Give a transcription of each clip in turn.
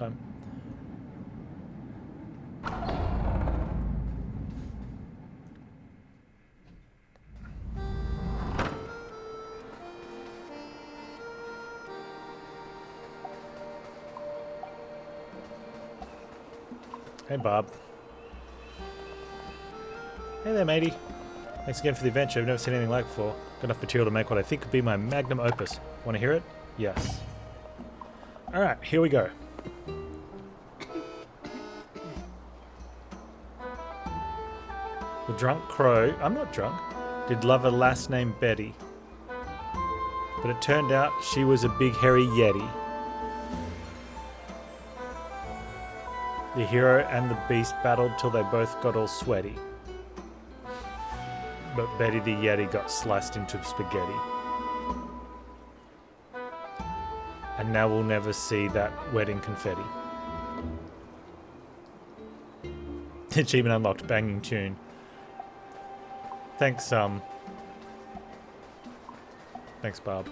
time. Hey, Bob. Hey there, matey. Thanks again for the adventure. I've never seen anything like it before. Got enough material to make what I think could be my magnum opus. Want to hear it? Yes. Alright, here we go. The drunk crow, I'm not drunk, did love a lass named Betty. But it turned out she was a big hairy yeti. The hero and the beast battled till they both got all sweaty. But Betty the Yeti got sliced into spaghetti. And now we'll never see that wedding confetti. Achievement unlocked, banging tune. Thanks, thanks, Barb.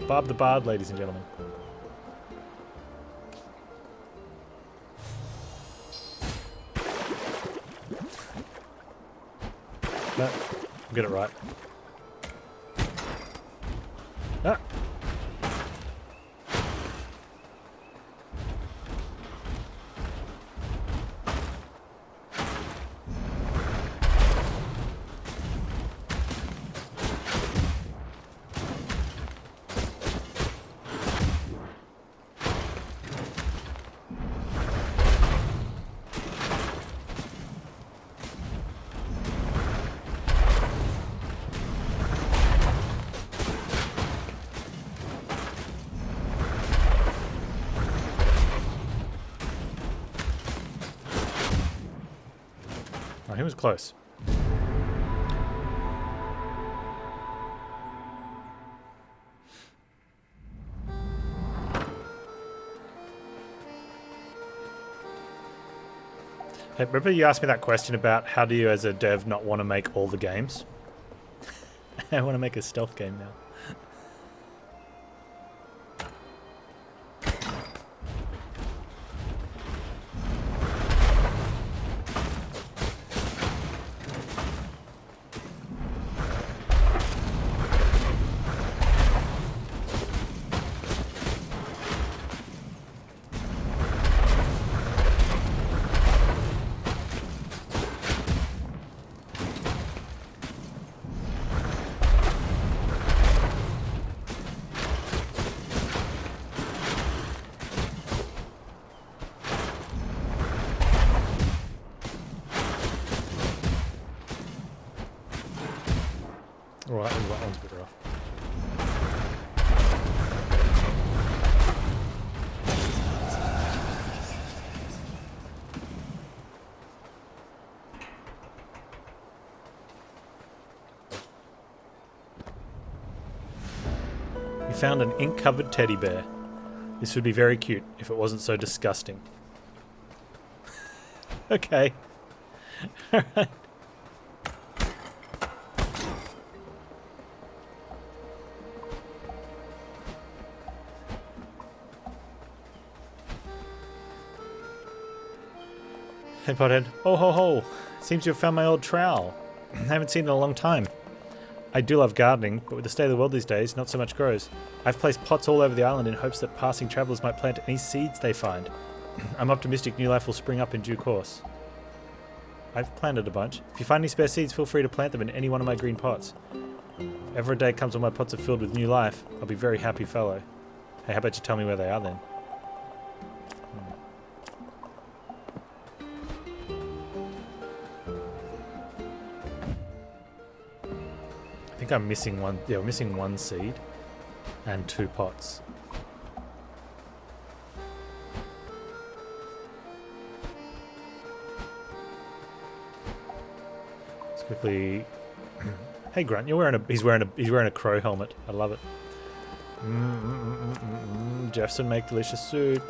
Barb the Bard, ladies and gentlemen. No, I'll get it right. Ah! Oh, he was close. Hey, remember you asked me that question about how do you as a dev not want to make all the games? I want to make a stealth game now. Alright, that one's a bit rough. You found an ink-covered teddy bear. This would be very cute if it wasn't so disgusting. Okay. Alright. Hey, Pothead. Oh, ho, ho. Seems you have found my old trowel. I haven't seen it in a long time. I do love gardening, but with the state of the world these days, not so much grows. I've placed pots all over the island in hopes that passing travellers might plant any seeds they find. I'm optimistic new life will spring up in due course. I've planted a bunch. If you find any spare seeds, feel free to plant them in any one of my green pots. If ever a day comes when my pots are filled with new life, I'll be a very happy fellow. Hey, how about you tell me where they are then? I think I'm missing one. Yeah, we're missing one seed and 2 pots. Let's quickly. Hey, Grunt, you're wearing a. He's wearing a crow helmet. I love it. Jeffson make delicious soup.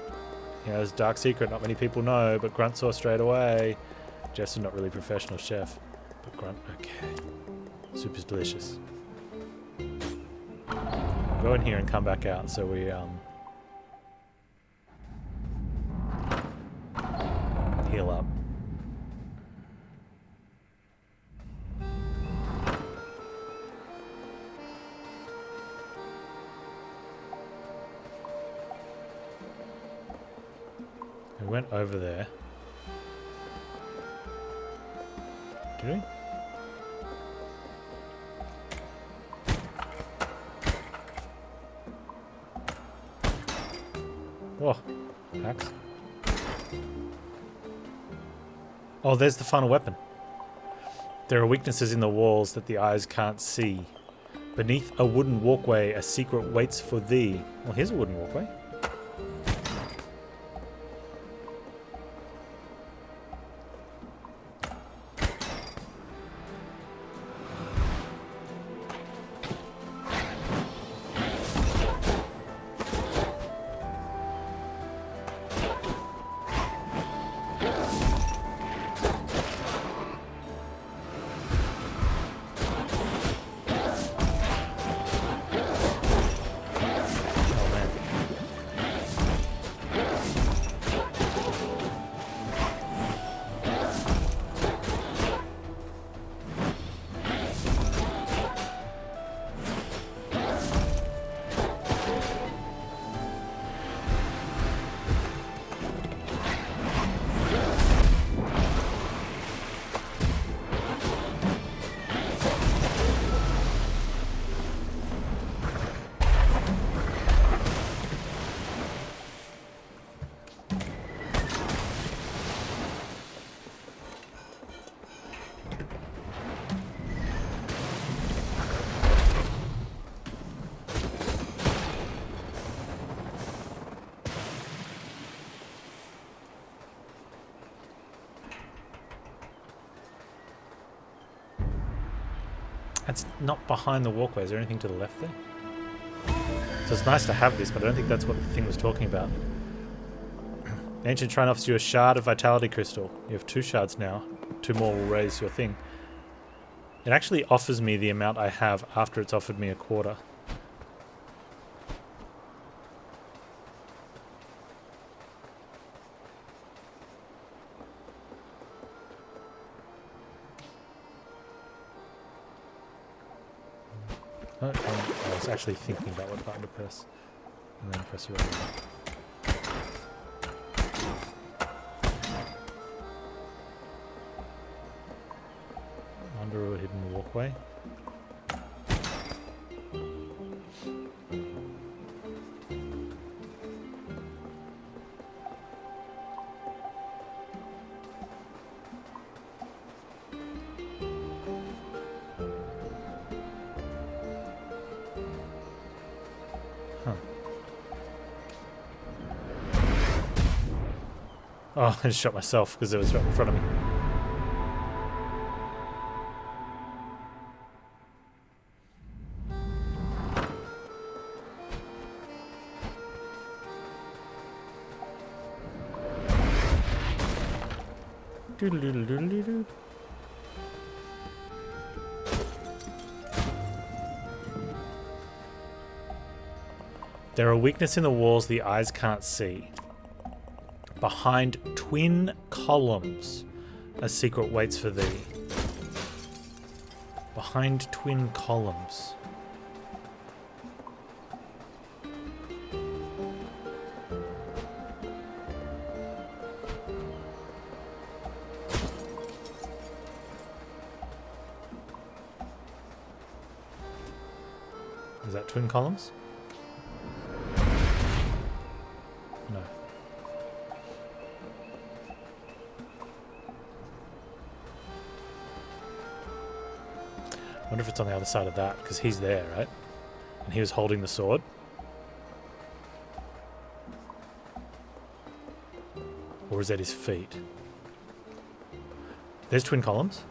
You know, it's a dark secret. Not many people know, but Grunt saw straight away. Jeffson not really a professional chef, but Grunt okay. Soup is delicious. Go in here and come back out so we heal up. We went over there. Did we? Whoa. Axe. Oh, there's the final weapon. There are weaknesses in the walls that the eyes can't see. Beneath a wooden walkway, a secret waits for thee. Well, here's a wooden walkway. That's not behind the walkway. Is there anything to the left there? So it's nice to have this, but I don't think that's what the thing was talking about. The ancient shrine offers you a shard of vitality crystal. You have 2 shards now. 2 more will raise your thing. It actually offers me the amount I have after it's offered me a quarter. Oh, I was actually thinking about what button to press. And then press your other one. Under a hidden walkway. Oh, I just shot myself because it was right in front of me. Doodle-doodle-doodle-doodle. There are weaknesses in the walls the eyes can't see. Behind twin columns, a secret waits for thee. Behind twin columns. Is that twin columns? No. I wonder if it's on the other side of that, because he's there, right? And he was holding the sword. Or is that his feet? There's twin columns.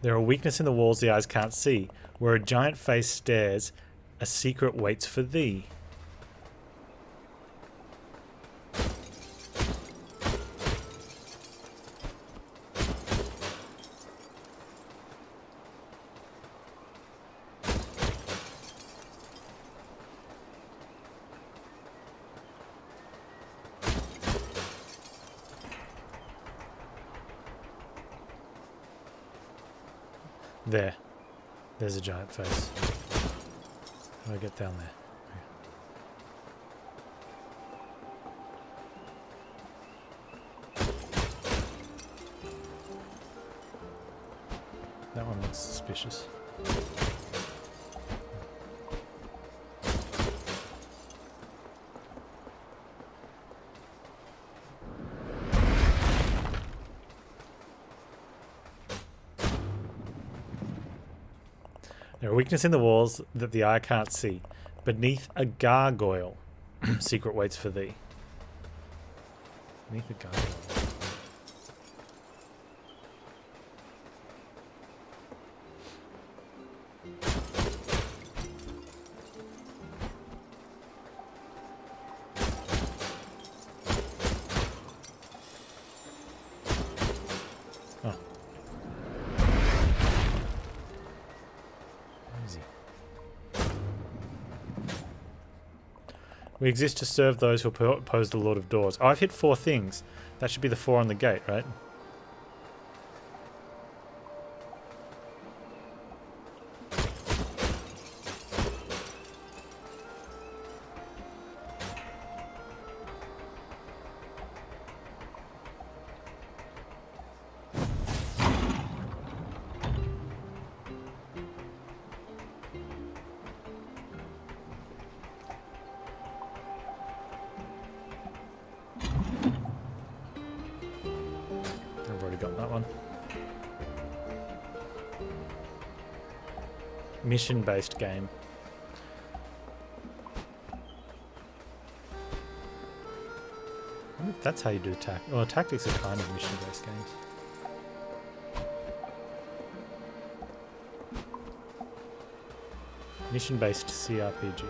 There are weaknesses in the walls the eyes can't see. Where a giant face stares, a secret waits for thee. There. There's a giant face. How do I get down there? That one looks suspicious. There are weaknesses in the walls that the eye can't see. Beneath a gargoyle, secret waits for thee. Beneath a gargoyle. We exist to serve those who oppose the Lord of Doors. Oh, I've hit 4 things. That should be the 4 on the gate, right? Mission-based game. I wonder if that's how you do tactics. Well, tactics are kind of mission-based games. Mission-based CRPG.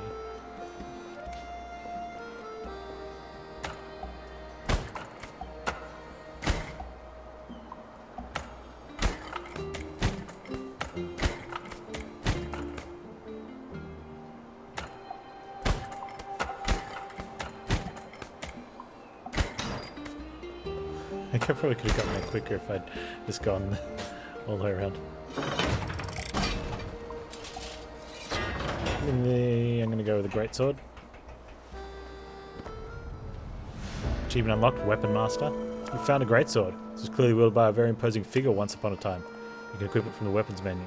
I probably could have gotten there quicker if I'd just gone all the way around. I'm going to go with a greatsword. Achievement unlocked, Weapon Master. You found a greatsword. This was clearly wielded by a very imposing figure once upon a time. You can equip it from the weapons menu.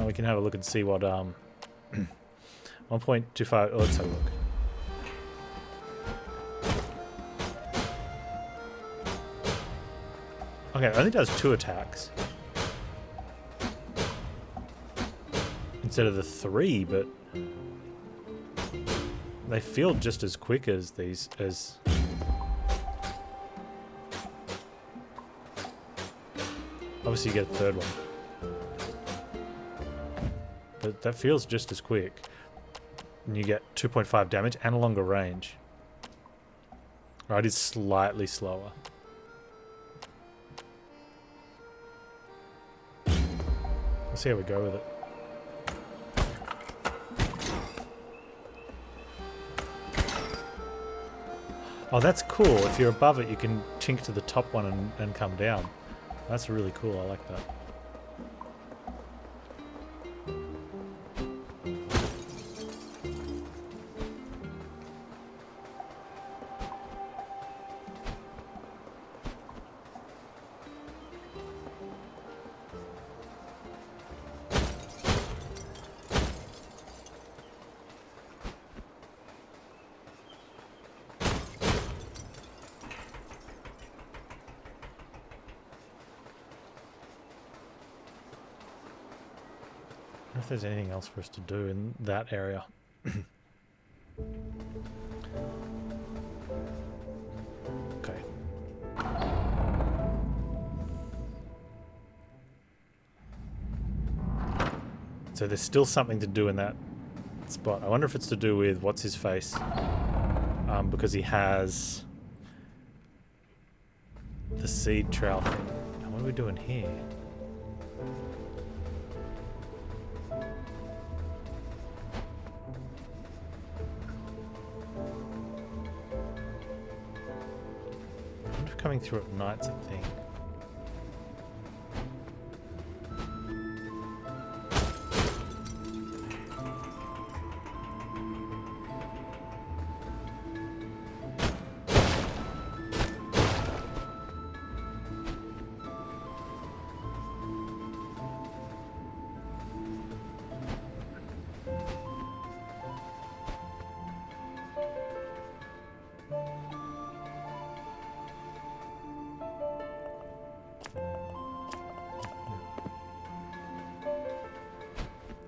We can have a look and see what 1.25. Let's have a look. Okay, it only does 2 attacks. Instead of the 3, but they feel just as quick as these, obviously you get a 3rd one. But that feels just as quick. And you get 2.5 damage and a longer range. Right, it's slightly slower. Let's see how we go with it. Oh, that's cool. If you're above it, you can chink to the top one and come down. That's really cool. I like that. I wonder if there's anything else for us to do in that area. Okay. So there's still something to do in that spot. I wonder if it's to do with what's his face, because he has the seed trowel thing. And what are we doing here? Coming through at night's a thing.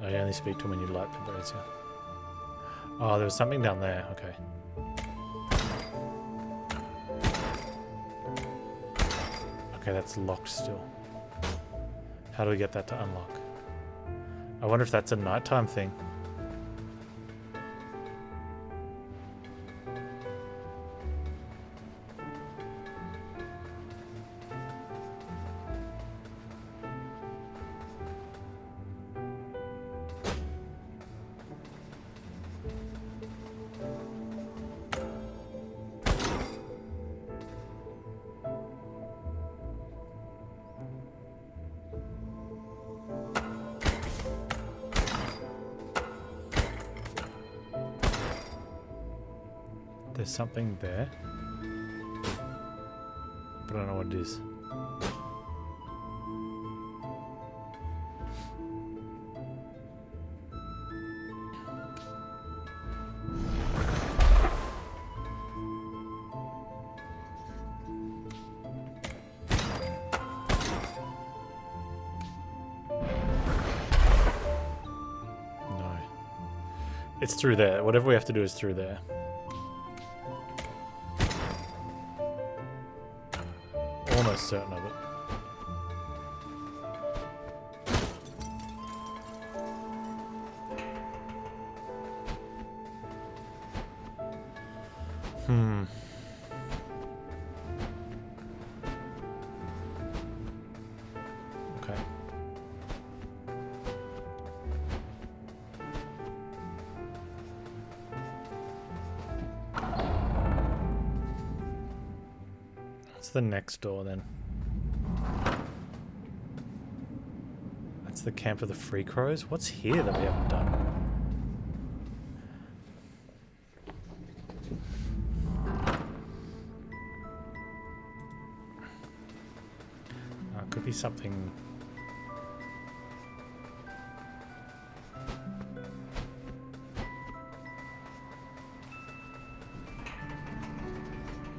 Oh, you only speak to him when you light the brazier. Oh, there was something down there. Okay. Okay, that's locked still. How do we get that to unlock? I wonder if that's a nighttime thing. There's something there, but I don't know what it is. No. It's through there. Whatever we have to do is through there. Almost certain of it. Okay. What's the next door then? That's the camp of the free crows? What's here that we haven't done? It could be something.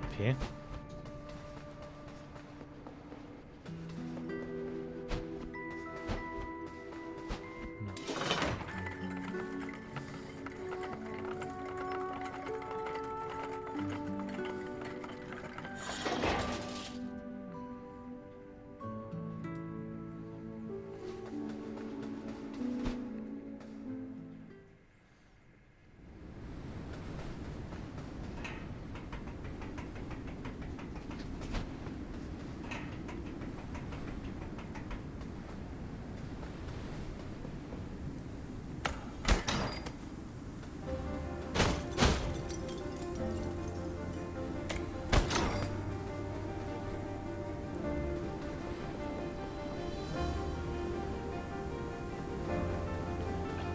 Up here.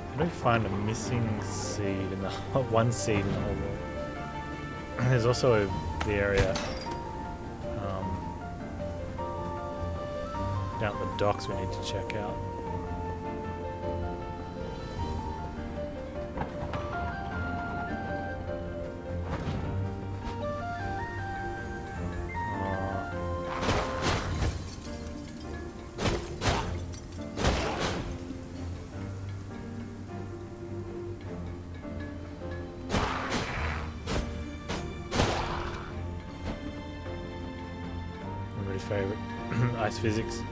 How do we find a missing seed in the one seed in the whole world? There's also the area down at the docks we need to check out. Favorite ice physics.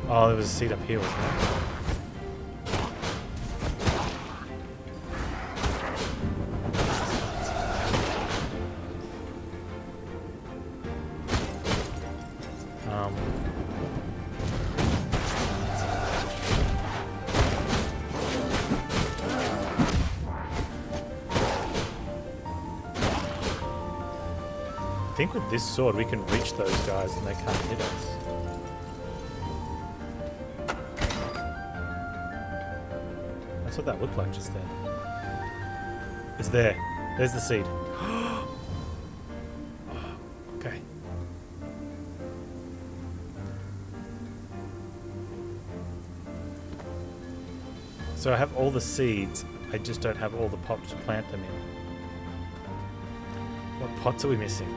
Oh, there was a seat up here, wasn't there? I think with this sword we can reach those guys and they can't hit us. That's what that looked like just then. It's there. There's the seed. Okay. So I have all the seeds, I just don't have all the pots to plant them in. What pots are we missing?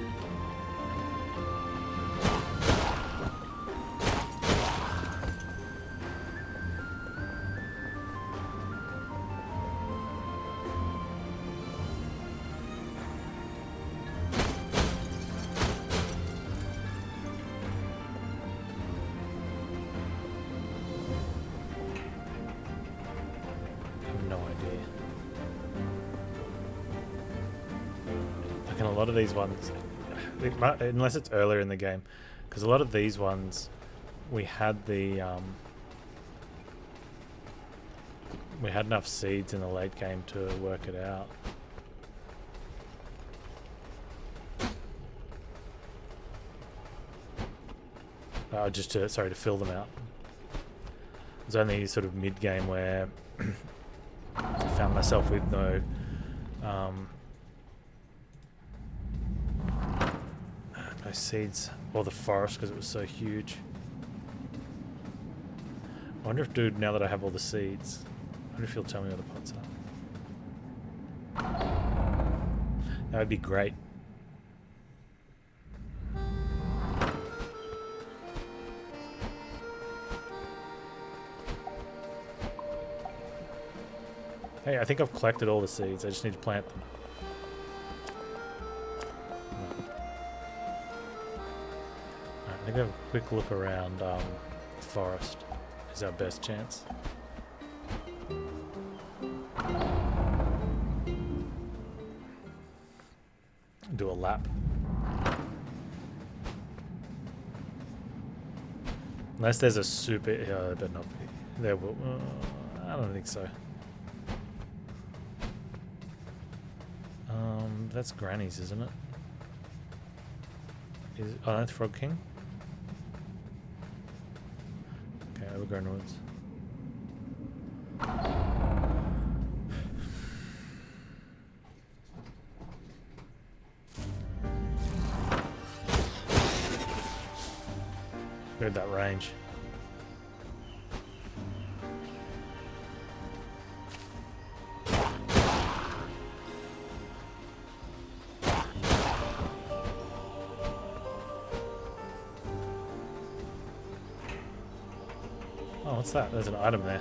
A lot of these ones, unless it's earlier in the game, because a lot of these ones we had the we had enough seeds in the late game to work it out. Just to to fill them out. It was only sort of mid game where I found myself with no no seeds, or the forest because it was so huge. I wonder if, dude, now that I have all the seeds, I wonder if he'll tell me where the pots are. That would be great. Hey, I think I've collected all the seeds. I just need to plant them. I think I have a quick look around the forest is our best chance. Do a lap. Unless there's a super... there better not be. There will... I don't think so. That's Granny's, isn't it? Oh, that's Frog King? Okay, Overgrown Woods. Heard that range. Oh, what's that? There's an item there.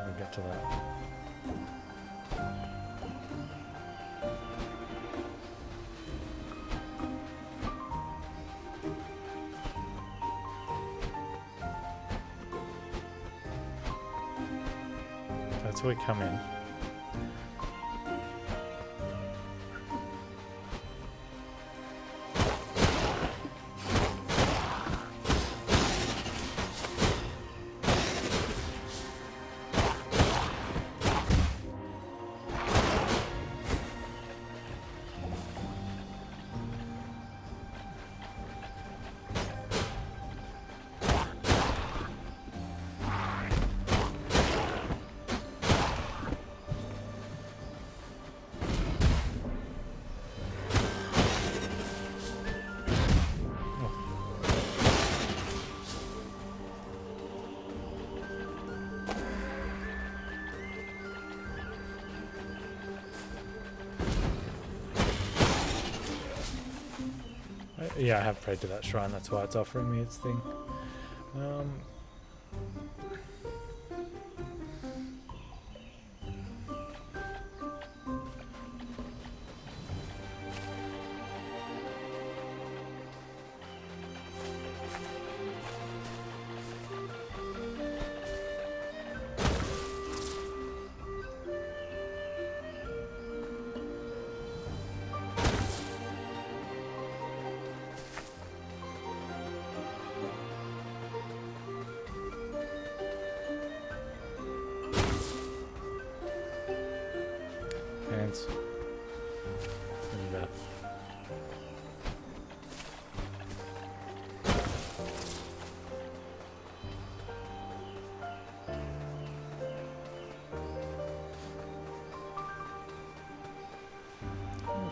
We'll get to that. That's where we come in. Yeah, I have prayed to that shrine, that's why it's offering me its thing.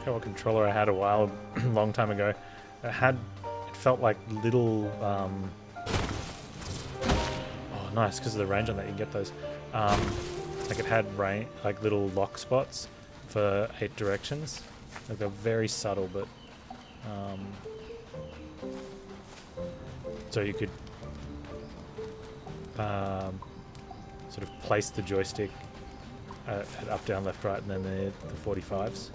forget what controller I had a long time ago. It felt like little, oh nice, because of the range on that you can get those. Like it had like little lock spots for 8 directions. Like they're very subtle, but so you could sort of place the joystick at up, down, left, right, and then the 45s.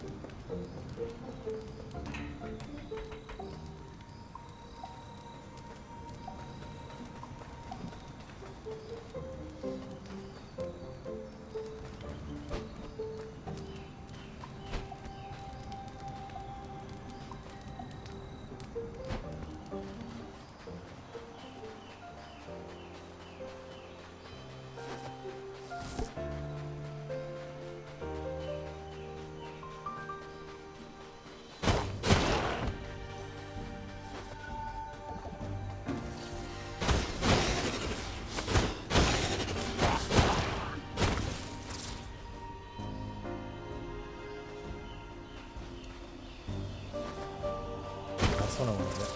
That's what I want to get to.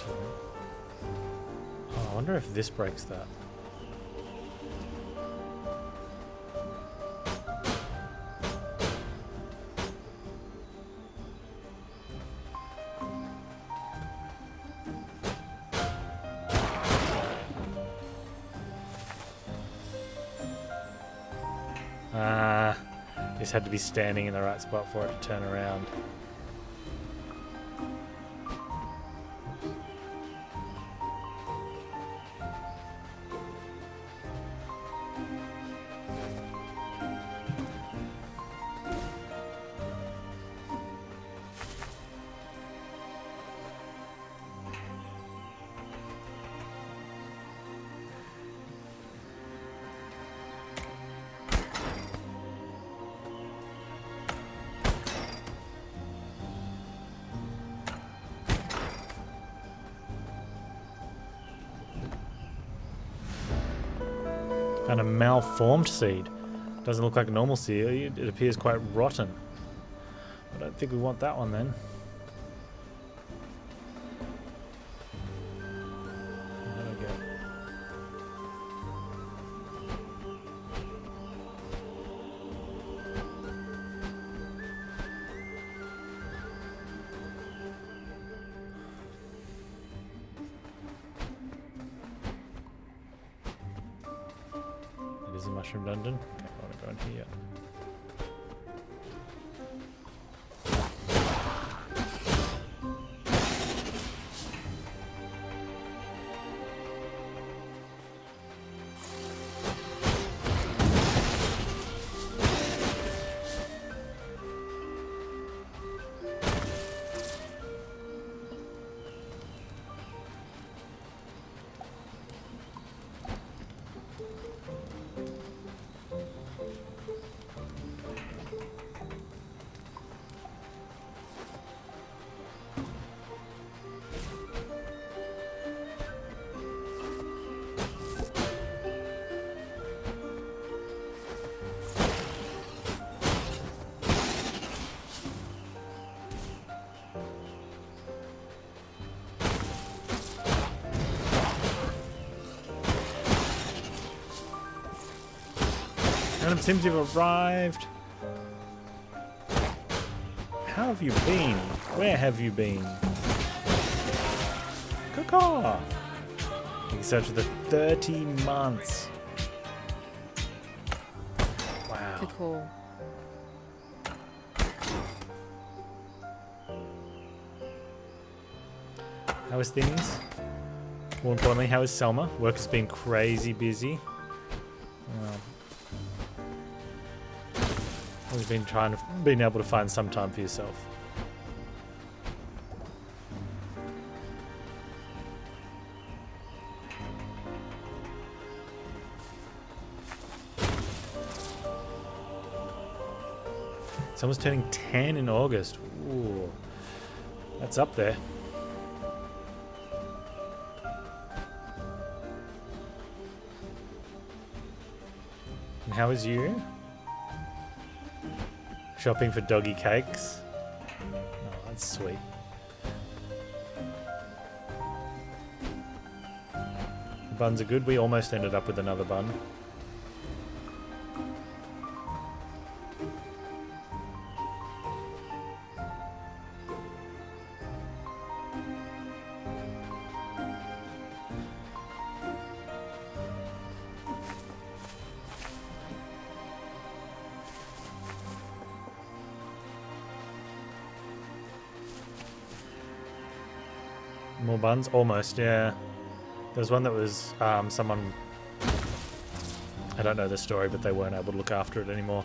Oh, I wonder if this breaks that. Just had to be standing in the right spot for it to turn around. And a malformed seed. Doesn't look like a normal seed. It appears quite rotten. I don't think we want that one then. How do I go? It is a mushroom dungeon. Okay, I want to go in here. It seems you've arrived. How have you been? Where have you been? Caw-caw! You searched for the 30 months. Wow. Cool. How is things? More importantly, how is Selma? Work has been crazy busy. You've been able to find some time for yourself. Someone's turning 10 in August. Ooh, that's up there. And how is you? Shopping for doggy cakes. Oh, That's sweet. The buns are good. We almost ended up with another bun. More buns? Almost, yeah. There was one that was someone... I don't know the story, but they weren't able to look after it anymore.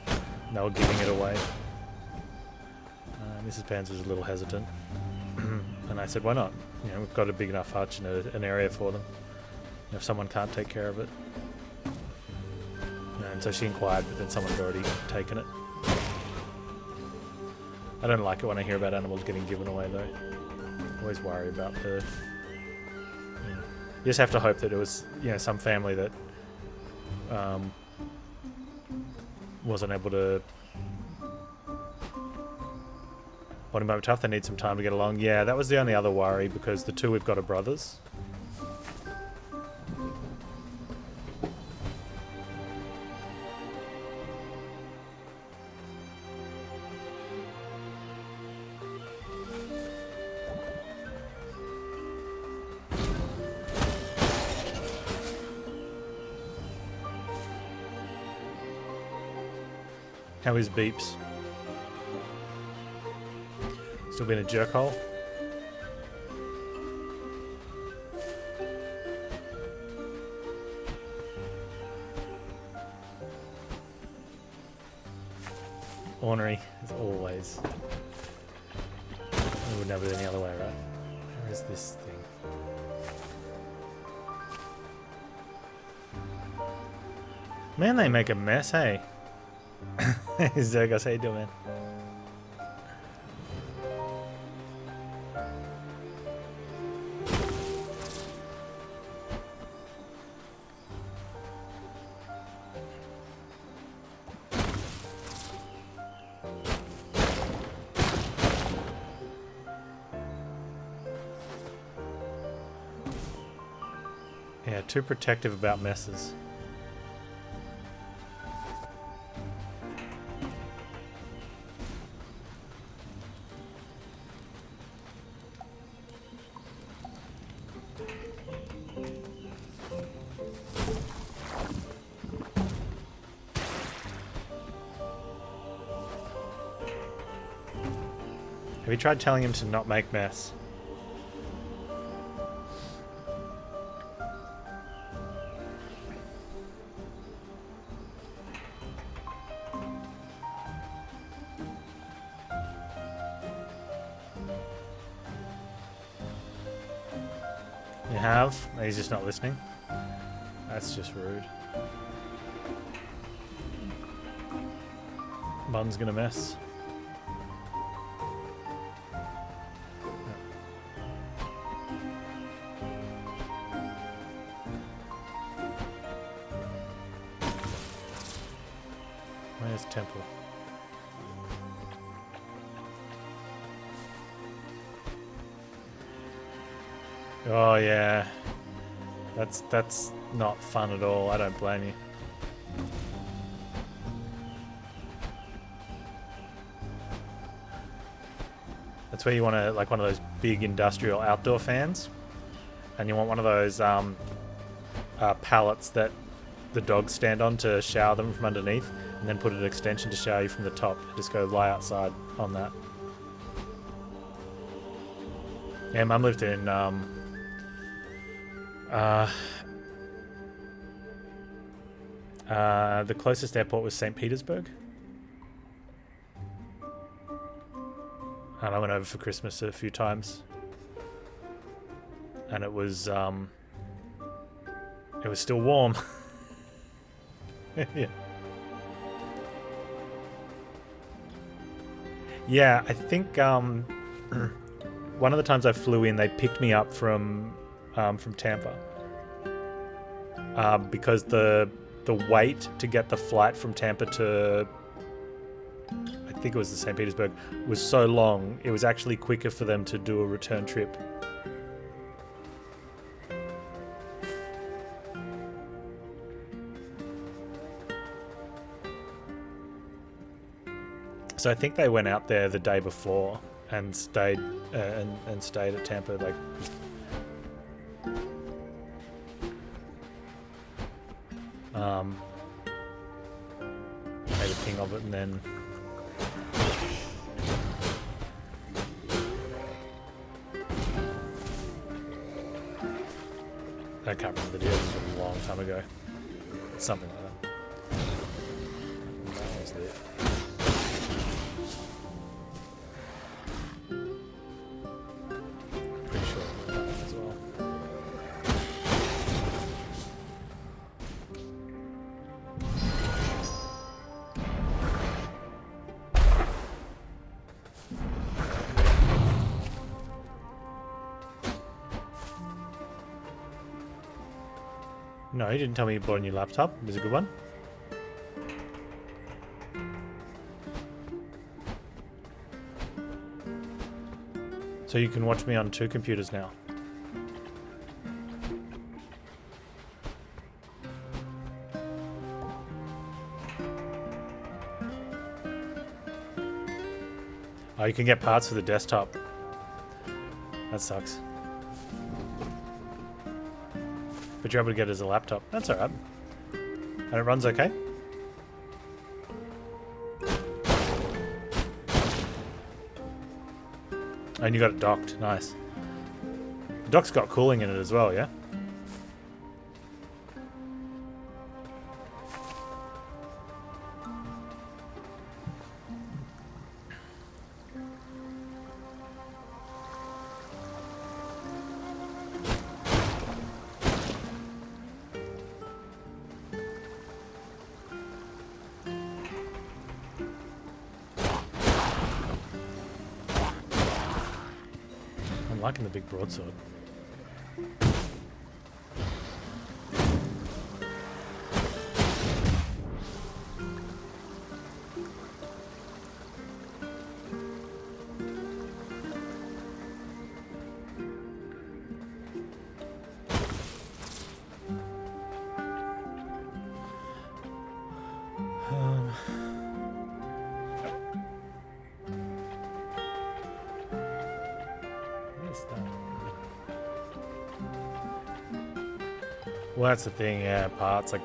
And they were giving it away. Mrs. Panz was a little hesitant. And I said, why not? You know, we've got a big enough hutch and an area for them. You know, if someone can't take care of it. You know, and so she inquired, but then someone had already taken it. I don't like it when I hear about animals getting given away, though. Always worry about the... You know, you just have to hope that it was, you know, some family that wasn't able to... Body moment tough, they need some time to get along. Yeah, that was the only other worry, because the two we've got are brothers. How is Beeps? Still been a jerkhole? Ornery, as always. It would never be any other way, right? Where is this thing? Man, they make a mess, hey? Hey Zergos, how you doing, man? Yeah, too protective about messes. Have you tried telling him to not make mess? You have? He's just not listening. That's just rude. Bun's gonna mess. Where's Temple? Oh yeah, that's not fun at all. I don't blame you. That's where you want to, like, one of those big industrial outdoor fans, and you want one of those pallets that the dogs stand on to shower them from underneath, and then put an extension to shower you from the top. Just go lie outside on that. Yeah, Mum lived in the closest airport was St. Petersburg. And I went over for Christmas a few times. And it was still warm. Yeah. Yeah, I think one of the times I flew in, they picked me up from Tampa. Because the wait to get the flight from Tampa to, I think it was the St. Petersburg, was so long, it was actually quicker for them to do a return trip. So I think they went out there the day before and stayed and stayed at Tampa, like. Made a thing of it, and then I can't remember the deal. This was a long time ago. Something like that. That was it. Pretty sure it was as well. No, he didn't tell me you bought a new laptop. It was a good one. So you can watch me on 2 computers now. Oh, you can get parts for the desktop. That sucks. But you're able to get it as a laptop. That's alright. And it runs okay? And you got it docked. Nice. The dock's got cooling in it as well, yeah? I'm liking the big broadsword. Well, that's the thing, yeah, parts, like...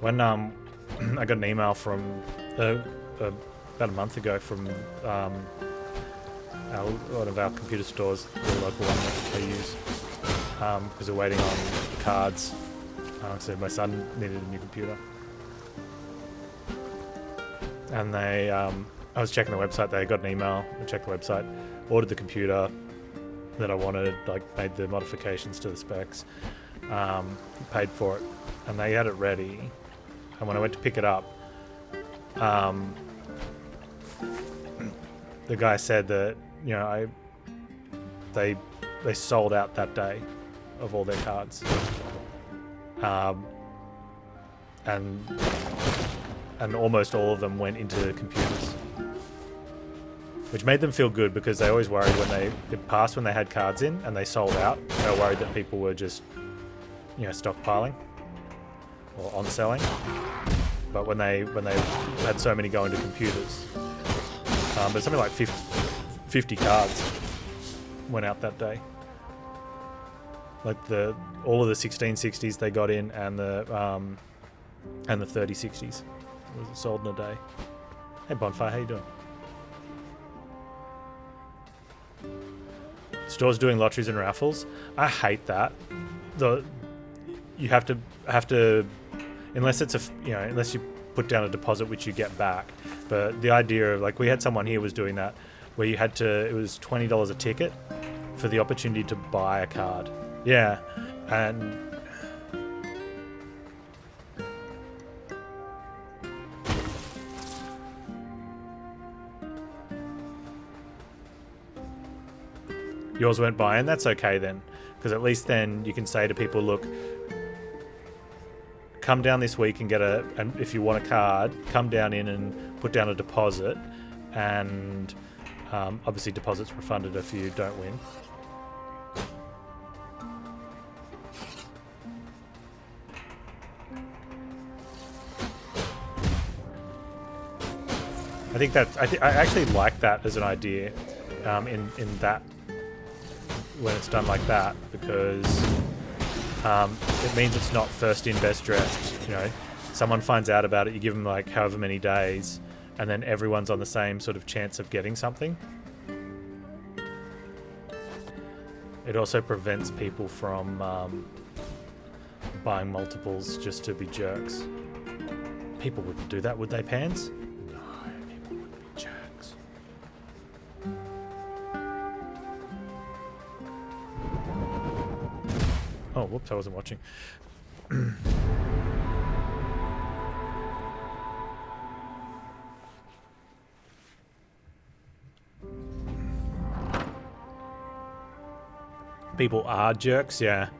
When, I got an email from, about a month ago from, one of our computer stores, the local one that I use, because we're waiting on cards, so my son needed a new computer. And they, I was checking the website, they got an email, I checked the website, ordered the computer that I wanted, like made the modifications to the specs, paid for it, and they had it ready. And when I went to pick it up, the guy said that, you know, they sold out that day of all their cards, and almost all of them went into computers. Which made them feel good because they always worried when it passed when they had cards in and they sold out. They were worried that people were just, you know, stockpiling or on selling. But when they had so many go into computers, but something like 50 cards went out that day. Like all of the 1660s they got in and the 3060s was sold in a day. Hey Bonfire, how you doing? Stores doing lotteries and raffles. I hate that. You have to, unless it's unless you put down a deposit which you get back. But the idea of, like, we had someone here was doing that, where you had to, it was $20 a ticket for the opportunity to buy a card. Yeah, and yours went by, and that's okay then, because at least then you can say to people, look, come down this week and get and if you want a card, come down in and put down a deposit, and obviously deposits refunded if you don't win. I think that I actually like that as an idea in that when it's done like that, because it means it's not first in best dressed. You know, someone finds out about it, you give them like however many days, and then everyone's on the same sort of chance of getting something. It also prevents people from buying multiples just to be jerks. People wouldn't do that, would they, Panz? Oh, whoops, I wasn't watching. People are jerks, yeah.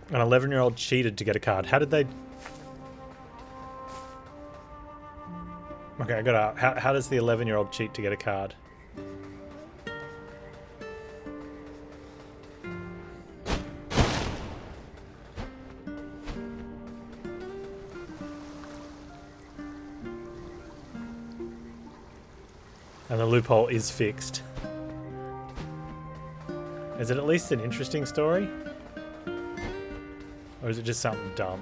An 11-year-old cheated to get a card. How did they... Okay, I gotta... How does the 11-year-old cheat to get a card? And the loophole is fixed. Is it at least an interesting story? Or is it just something dumb?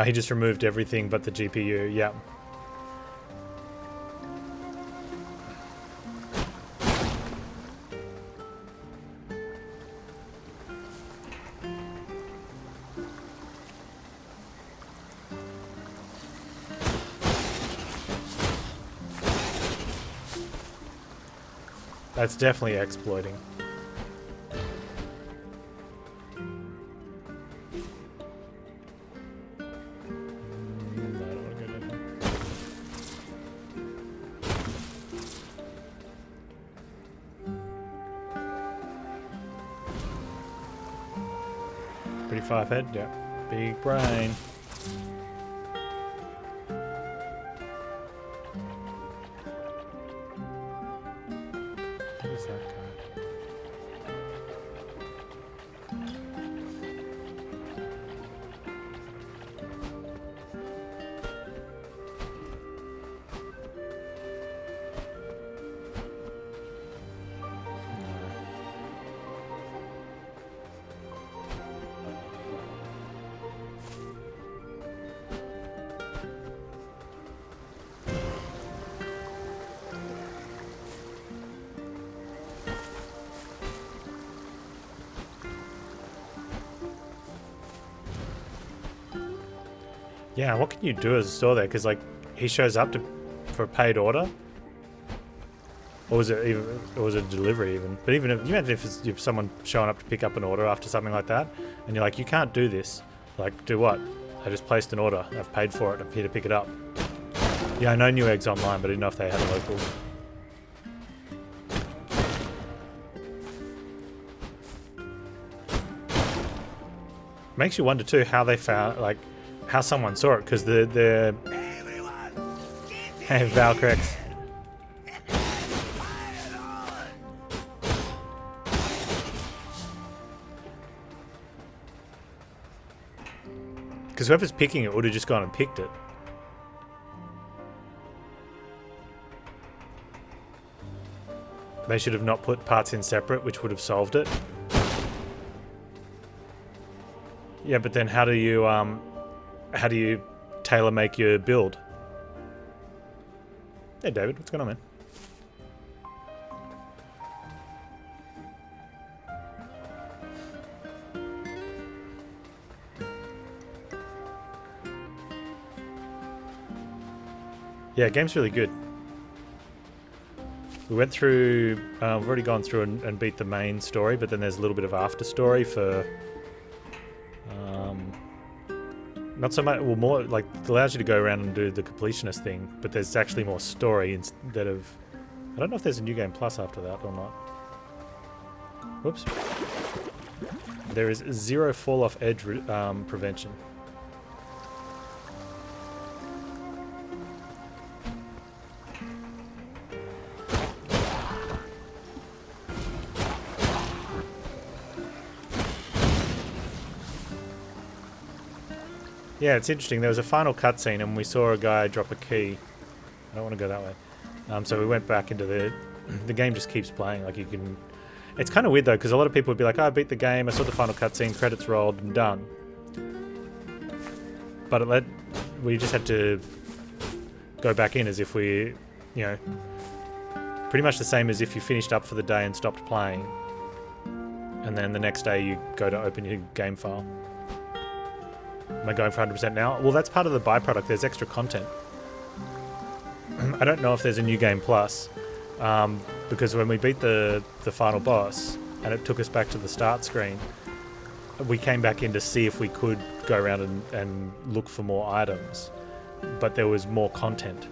He just removed everything but the GPU, yeah. That's definitely exploiting. Pretty far ahead, yeah. Big brain. What is that card? Yeah, what can you do as a store there? Because like he shows up for a paid order, or was it even? Or was it a delivery even? But even if you imagine if someone showing up to pick up an order after something like that, and you're like, you can't do this. Like, do what? I just placed an order. I've paid for it. I'm here to pick it up. Yeah, I know Newegg's online, but I didn't know if they had a local. Makes you wonder too how they found like. How someone saw it, because the hey Valkyrex. Because whoever's picking it would have just gone and picked it. They should have not put parts in separate, which would have solved it. Yeah, but then how do you tailor make your build? Hey David, what's going on, man? Yeah, game's really good. We went through, we've already gone through and beat the main story, but then there's a little bit of after story for, not so much, well, more like it allows you to go around and do the completionist thing, but there's actually more story instead of, I don't know if there's a new game plus after that or not. Whoops. There is 0 fall off edge prevention. Yeah, it's interesting. There was a final cutscene and we saw a guy drop a key. I don't want to go that way. So we went back into the game just keeps playing. Like you can... It's kind of weird though, because a lot of people would be like, oh, I beat the game, I saw the final cutscene, credits rolled, and done. But we just had to go back in as if we, you know, pretty much the same as if you finished up for the day and stopped playing. And then the next day you go to open your game file. Am I going for 100% now? Well, that's part of the byproduct. There's extra content. I don't know if there's a new game plus, because when we beat the final boss and it took us back to the start screen, we came back in to see if we could go around and look for more items, but there was more content.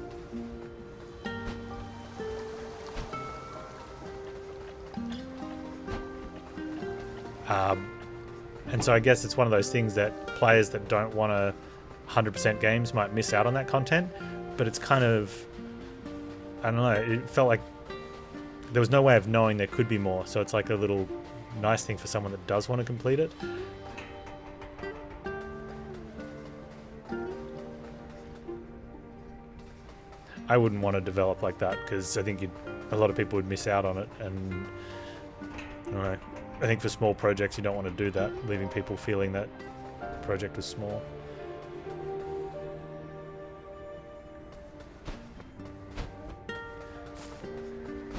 And so I guess it's one of those things that players that don't want to 100% games might miss out on that content, but it's kind of, I don't know, it felt like there was no way of knowing there could be more, so it's like a little nice thing for someone that does want to complete it. I wouldn't want to develop like that because I think a lot of people would miss out on it, and I don't know. I think for small projects you don't want to do that, leaving people feeling that the project was small.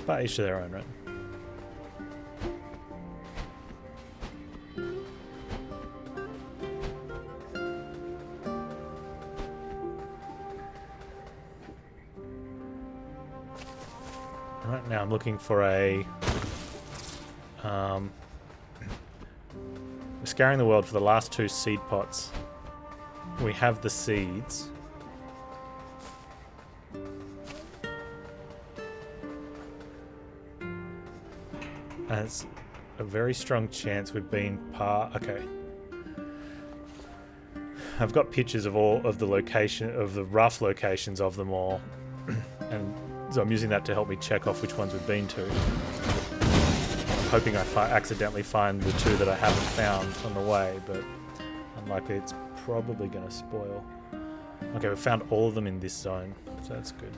But each to their own, right? Right now I'm looking for a... we're scouring the world for the last 2 seed pots. We have the seeds. And it's a very strong chance we've been okay. I've got pictures of all of the rough locations of them all. And so I'm using that to help me check off which ones we've been to. Hoping I accidentally find the 2 that I haven't found on the way, but unlikely. It's probably going to spoil. Okay, we've found all of them in this zone, so that's good.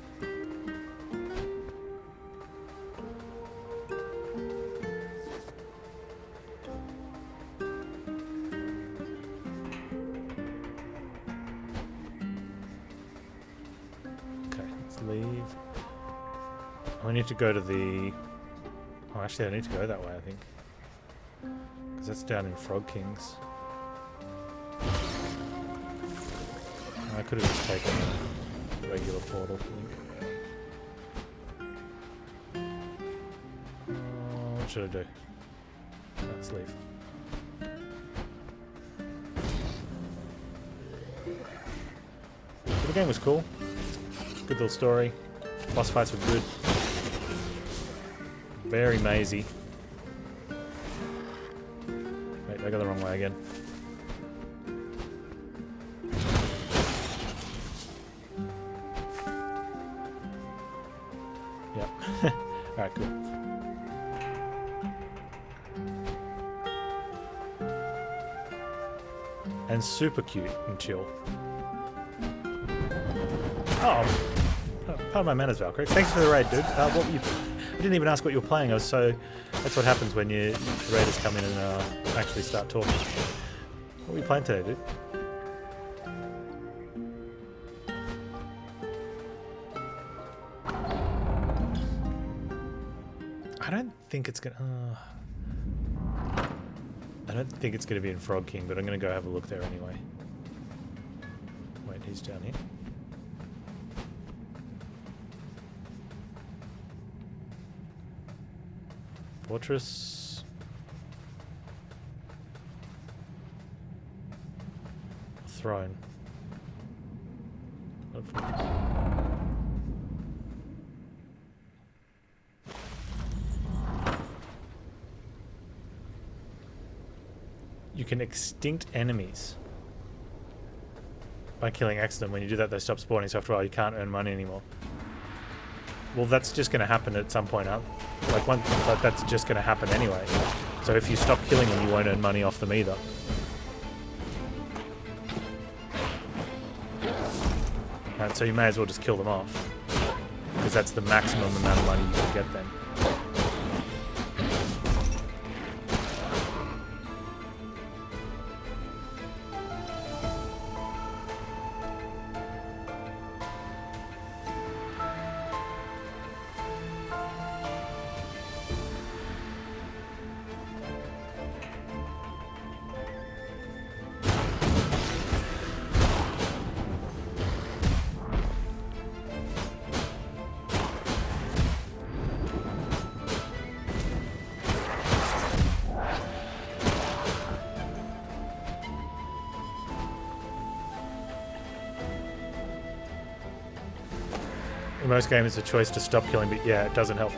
Okay, let's leave. I need to go to the... Oh, actually, I need to go that way, I think. Because that's down in Frog King's. I could have just taken a regular portal, I think. What should I do? Let's leave. But the game was cool. Good little story. Boss fights were good. Very mazy. Wait, I got the wrong way again. Yep. Alright, cool. And super cute and chill. Oh, pardon my manners, Valkyrie. Thanks for the raid, dude. What were you... I didn't even ask what you were playing. That's what happens when your raiders come in and actually start talking. What were you playing today, dude? I don't think it's gonna be in Frog King, but I'm gonna go have a look there anyway. Wait, he's down here. Fortress. Throne. You can extinct enemies by killing accident. When you do that, they stop spawning, so after a while you can't earn money anymore. Well, that's just going to happen at some point, but that's just going to happen anyway. So if you stop killing them, you won't earn money off them either. Right, so you may as well just kill them off, because that's the maximum amount of money you can get then. In most games, it's a choice to stop killing, but yeah, it doesn't help.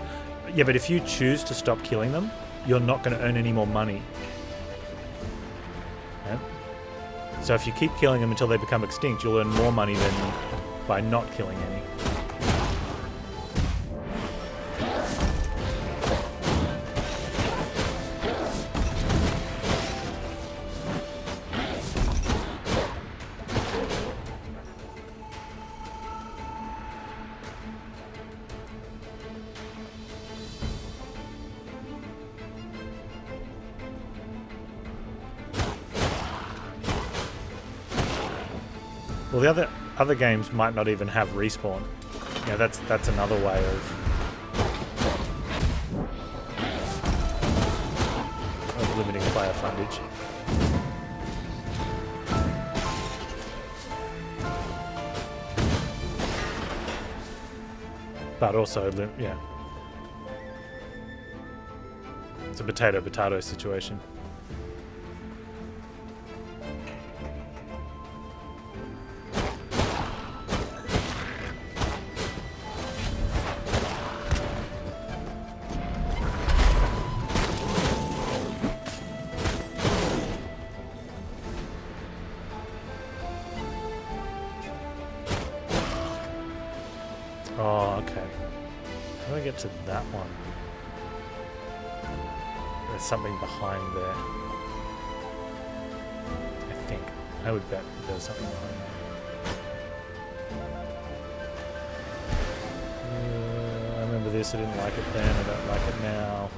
Yeah, but if you choose to stop killing them, you're not going to earn any more money. Yeah? So if you keep killing them until they become extinct, you'll earn more money than by not killing any. Well, the other games might not even have respawn. Yeah, that's another way of limiting player fundage. But also, yeah, it's a potato-potato situation. Oh, okay. How do I get to that one? There's something behind there. I think. I would bet there's something behind there. I remember this. I didn't like it then. I don't like it now.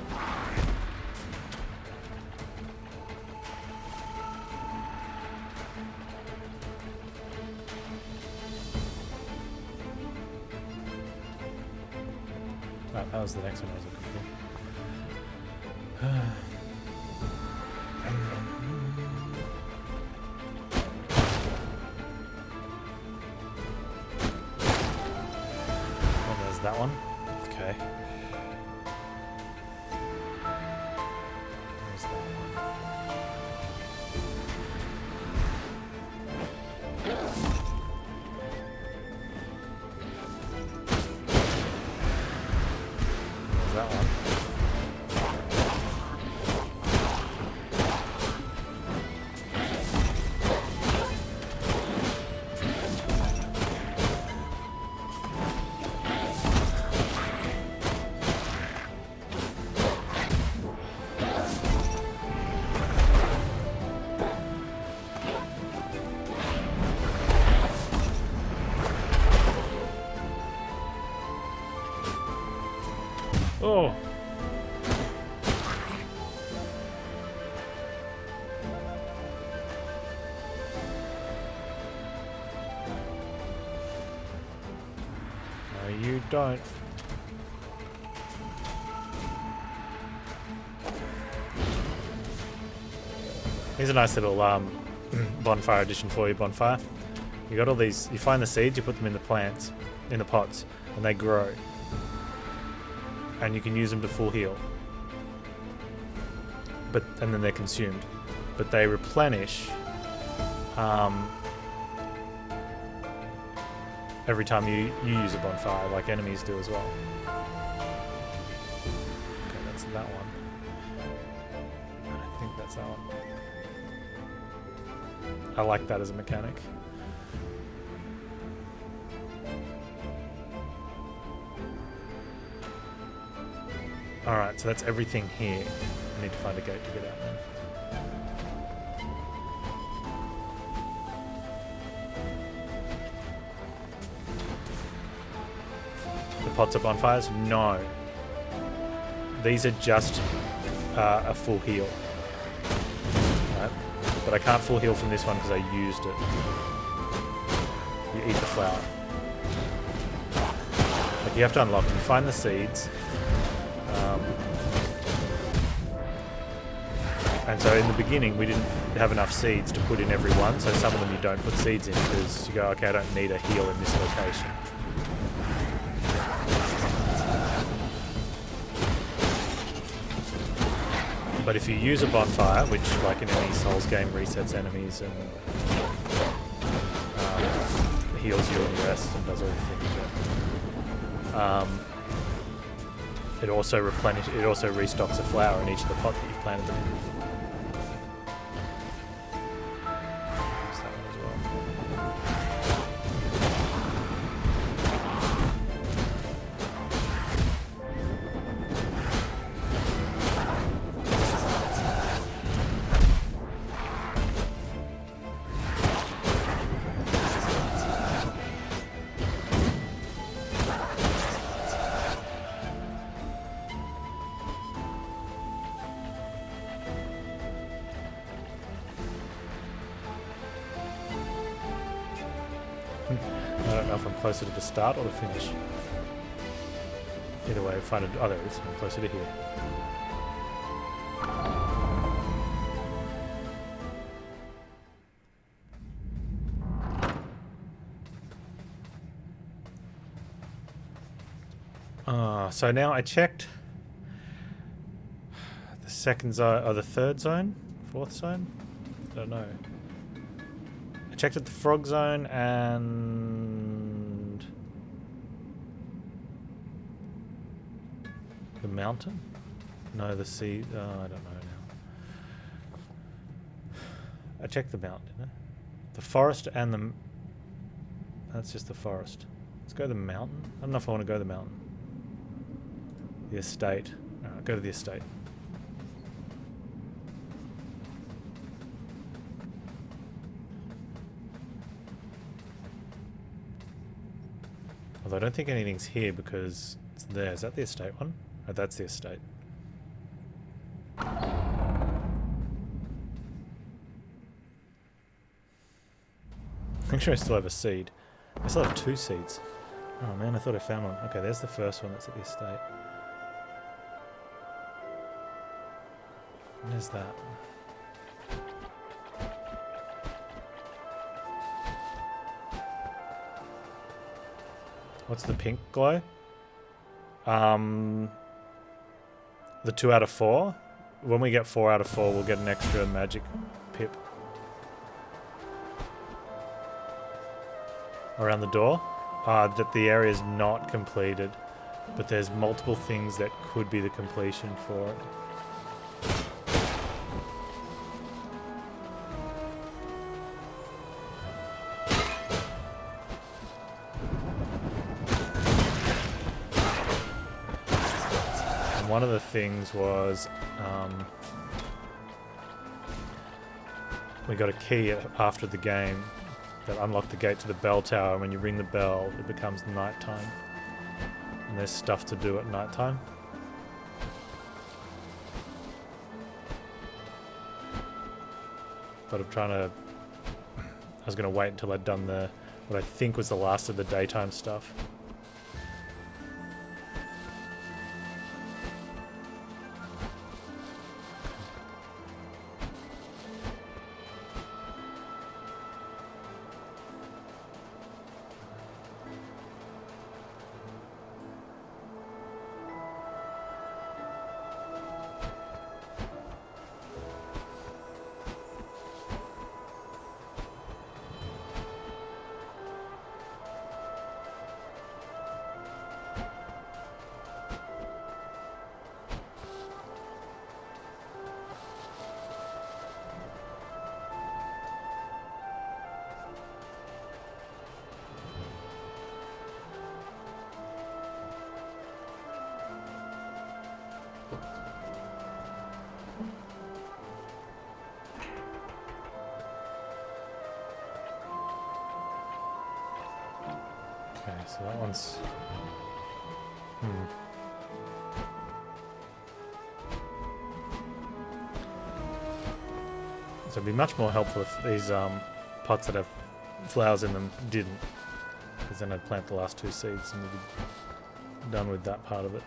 That was the next one I was looking for. Oh, there's that one. Okay. There's that one. That one. Oh. No, you don't. Here's a nice little bonfire addition for you, bonfire. You got all these, you find the seeds, you put them in the plants, in the pots, and they grow. And you can use them to full heal. and then they're consumed. But they replenish every time you use a bonfire, like enemies do as well. Okay, that's that one. I think that's that one. I like that as a mechanic. Alright, so that's everything here. I need to find a gate to get out there. The pots are bonfires? No. These are just a full heal. Right? But I can't full heal from this one because I used it. You eat the flower. Like you have to unlock them. Find the seeds. And so in the beginning we didn't have enough seeds to put in every one, so some of them you don't put seeds in because you go, okay, I don't need a heal in this location. But if you use a bonfire, which like in any Souls game resets enemies and heals you and rests and does all the things, it also restocks a flower in each of the pots that you've planted them in. Use that one as well. I don't know if I'm closer to the start or the finish. Either way, find it. Oh, there it is. I'm closer to here. So now I checked the second zone, or the third zone, fourth zone. I don't know. I checked at the frog zone and the mountain. No, the sea. Oh, I don't know now. I checked the mountain, didn't I? The forest and the. That's just the forest. Let's go to the mountain. I don't know if I want to go to the mountain. The estate. Alright, go to the estate. Although I don't think anything's here because it's there. Is that the estate one? Oh, that's the estate. I'm sure I still have a seed. I still have 2 seeds. Oh man, I thought I found one. Okay, there's the first one that's at the estate. There's that. What's the pink glow? The 2 out of 4. When we get 4 out of 4, we'll get an extra magic pip. Around the door? That the area is not completed, but there's multiple things that could be the completion for it. One of the things was we got a key after the game that unlocked the gate to the bell tower, and when you ring the bell it becomes nighttime and there's stuff to do at nighttime. But I'm trying to I was going to wait until I'd done what I think was the last of the daytime stuff. Okay, so that one's... So it'd be much more helpful if these pots that have flowers in them didn't. Because then I'd plant the last 2 seeds and we'd be done with that part of it.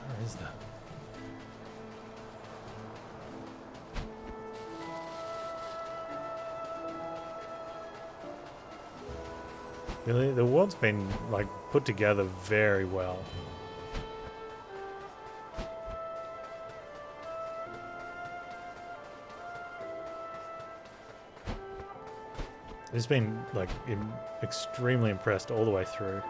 Where is that? Really, the world's been like put together very well. I've just been like extremely impressed all the way through.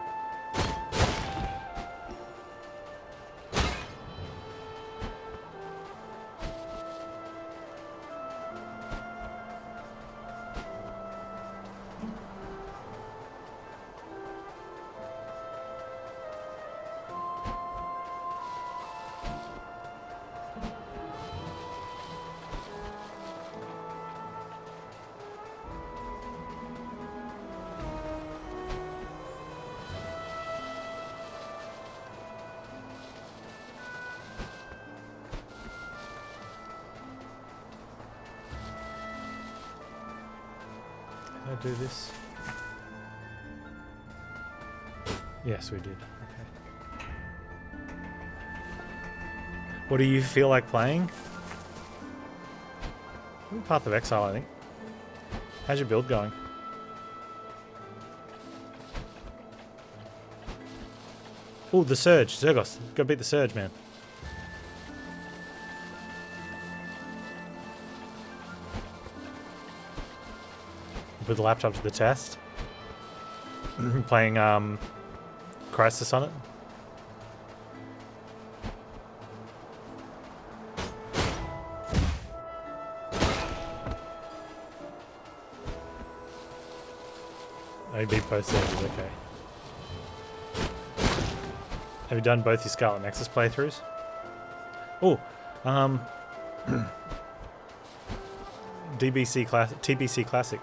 Did I do this? Yes, we did. Okay. What do you feel like playing? Path of Exile, I think. How's your build going? Oh, the Surge. Zergos. Gotta beat the Surge, man. Put the laptop to the test. Playing Crisis on it. I beat both Surges, okay. Have you done both your Scarlet Nexus playthroughs? Oh, TBC Classic.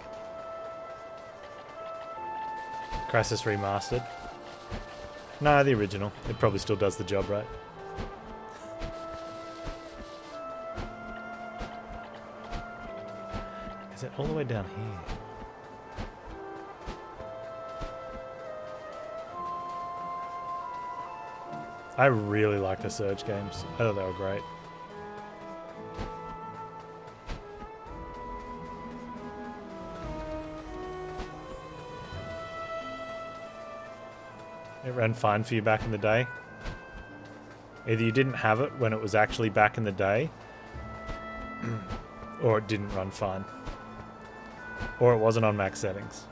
Crisis Remastered. No, the original. It probably still does the job, right? Is it all the way down here? I really like the Surge games. I thought they were great. It ran fine for you back in the day. Either you didn't have it when it was actually back in the day, or it didn't run fine. Or it wasn't on max settings.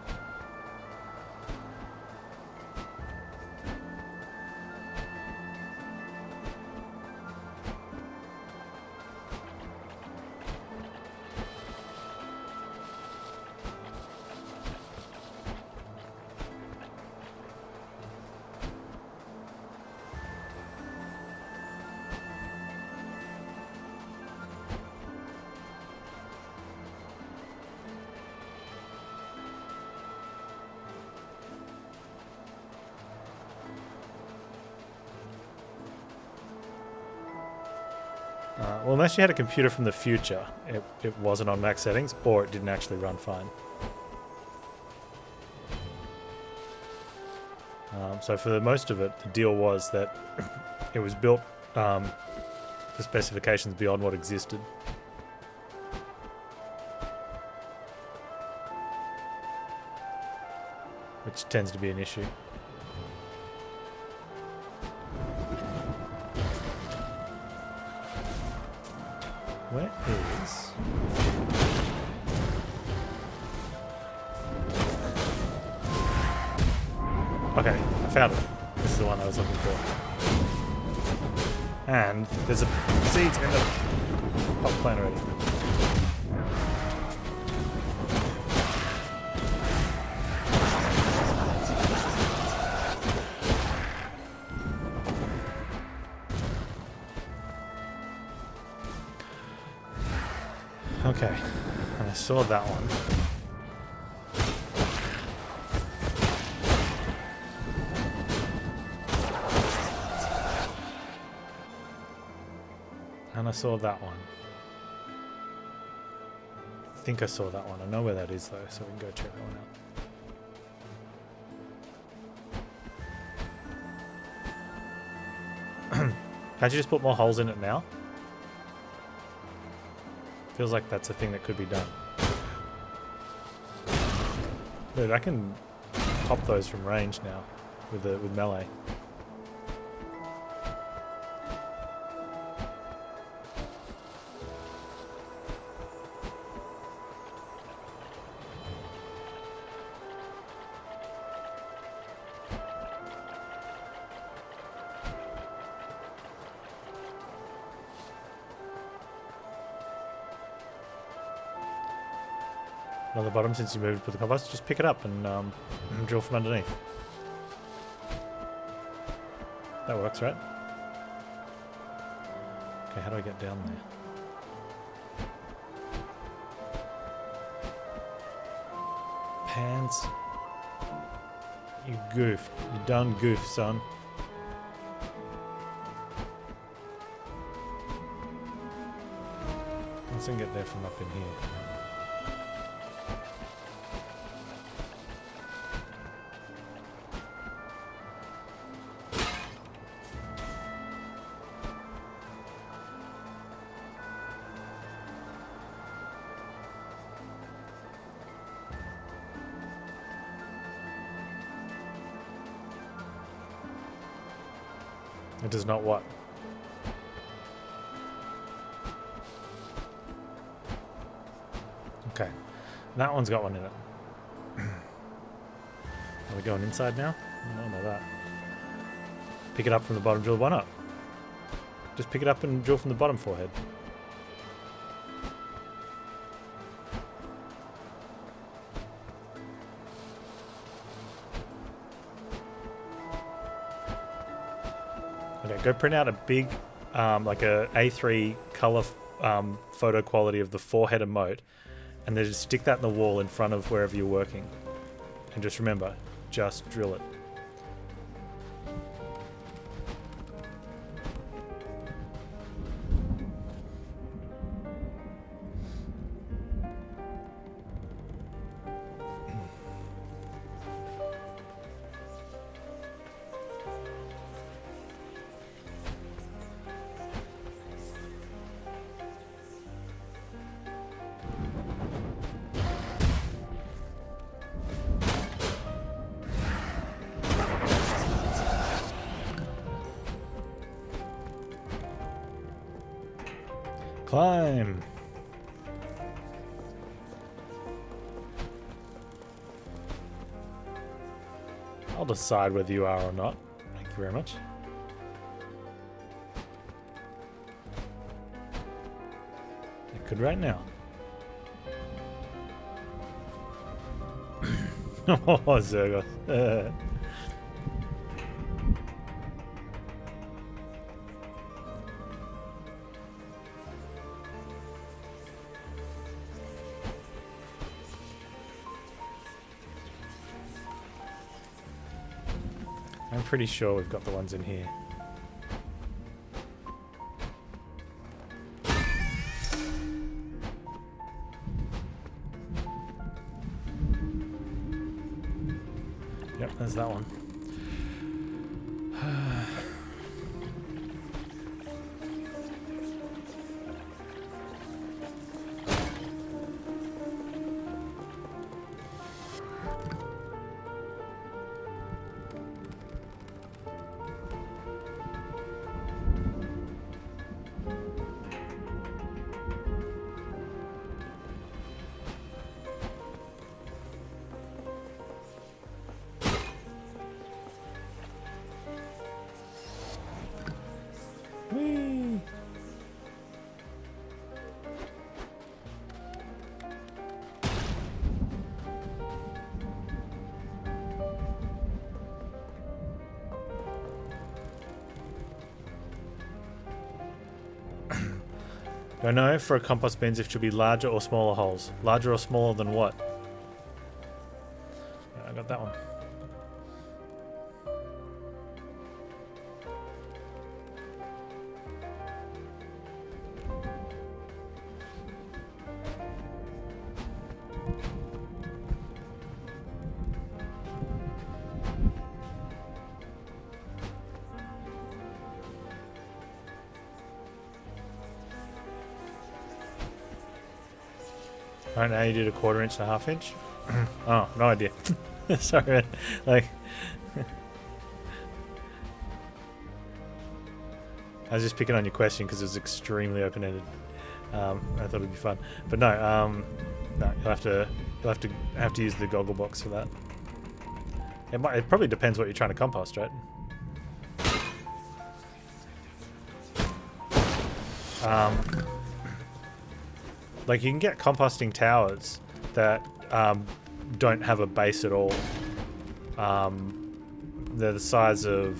Well, unless you had a computer from the future, it wasn't on max settings, or it didn't actually run fine. So for the most of it, the deal was that it was built for specifications beyond what existed. Which tends to be an issue. Where is... Okay, I found it. This is the one I was looking for. And there's a seed in the pot plant already. Okay, and I saw that one. And I saw that one. I think I saw that one. I know where that is though, so we can go check that one out. Can't you just put more holes in it now? Feels like that's a thing that could be done. Dude, I can pop those from range now with melee. On the bottom, since you moved with the compost, just pick it up and drill from underneath. That works, right? Okay, how do I get down there? Panz. You goofed. You done goofed, son. Let's get there from up in here. It does not what? Okay. That one's got one in it. Are we going inside now? No, not that. Pick it up from the bottom, drill one up. Just pick it up and drill from the bottom forehead. Okay, go print out a big, like a A3 color photo quality of the forehead emote, and then just stick that in the wall in front of wherever you're working. And just remember, just drill it. Climb! I'll decide whether you are or not. Thank you very much. I could right now. Oh, Zergos. I'm pretty sure we've got the ones in here. Yep, there's that one. Do I know for a compost bins if it should be larger or smaller holes? Larger or smaller than what? I got that one. Right now you did a 1/4 inch and a 1/2 inch. Oh, no idea. Sorry, man. Like, I was just picking on your question because it was extremely open-ended. I thought it'd be fun, but no. No, you'll have to use the goggle box for that. It probably depends what you're trying to compost, right? Like you can get composting towers that don't have a base at all. They're the size of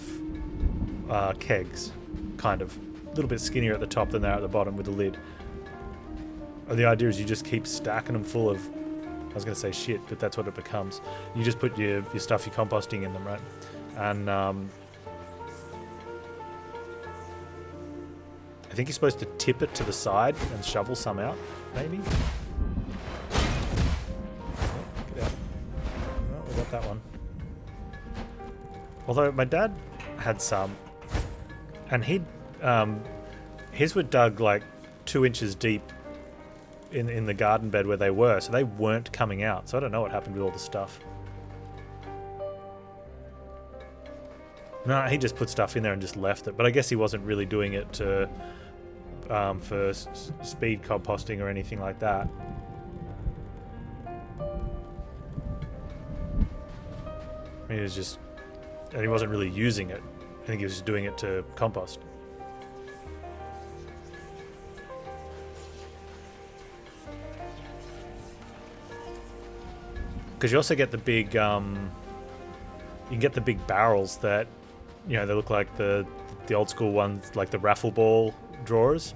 kegs, kind of. A little bit skinnier at the top than they are at the bottom with the lid. And the idea is you just keep stacking them full of, I was going to say shit, but that's what it becomes. You just put your stuff you're composting in them, right? And I think you're supposed to tip it to the side and shovel some out, maybe? Get out. Oh, we got that one. Although my dad had some, and his were dug like 2 inches deep in the garden bed where they were, so they weren't coming out. So I don't know what happened with all the stuff. No, he just put stuff in there and just left it. But I guess he wasn't really doing it to for speed composting or anything like that. I mean, it was just, and he wasn't really using it. I think he was just doing it to compost. Because you also get the big, you can get the big barrels that, you know, they look like the old school ones, like the raffle ball drawers.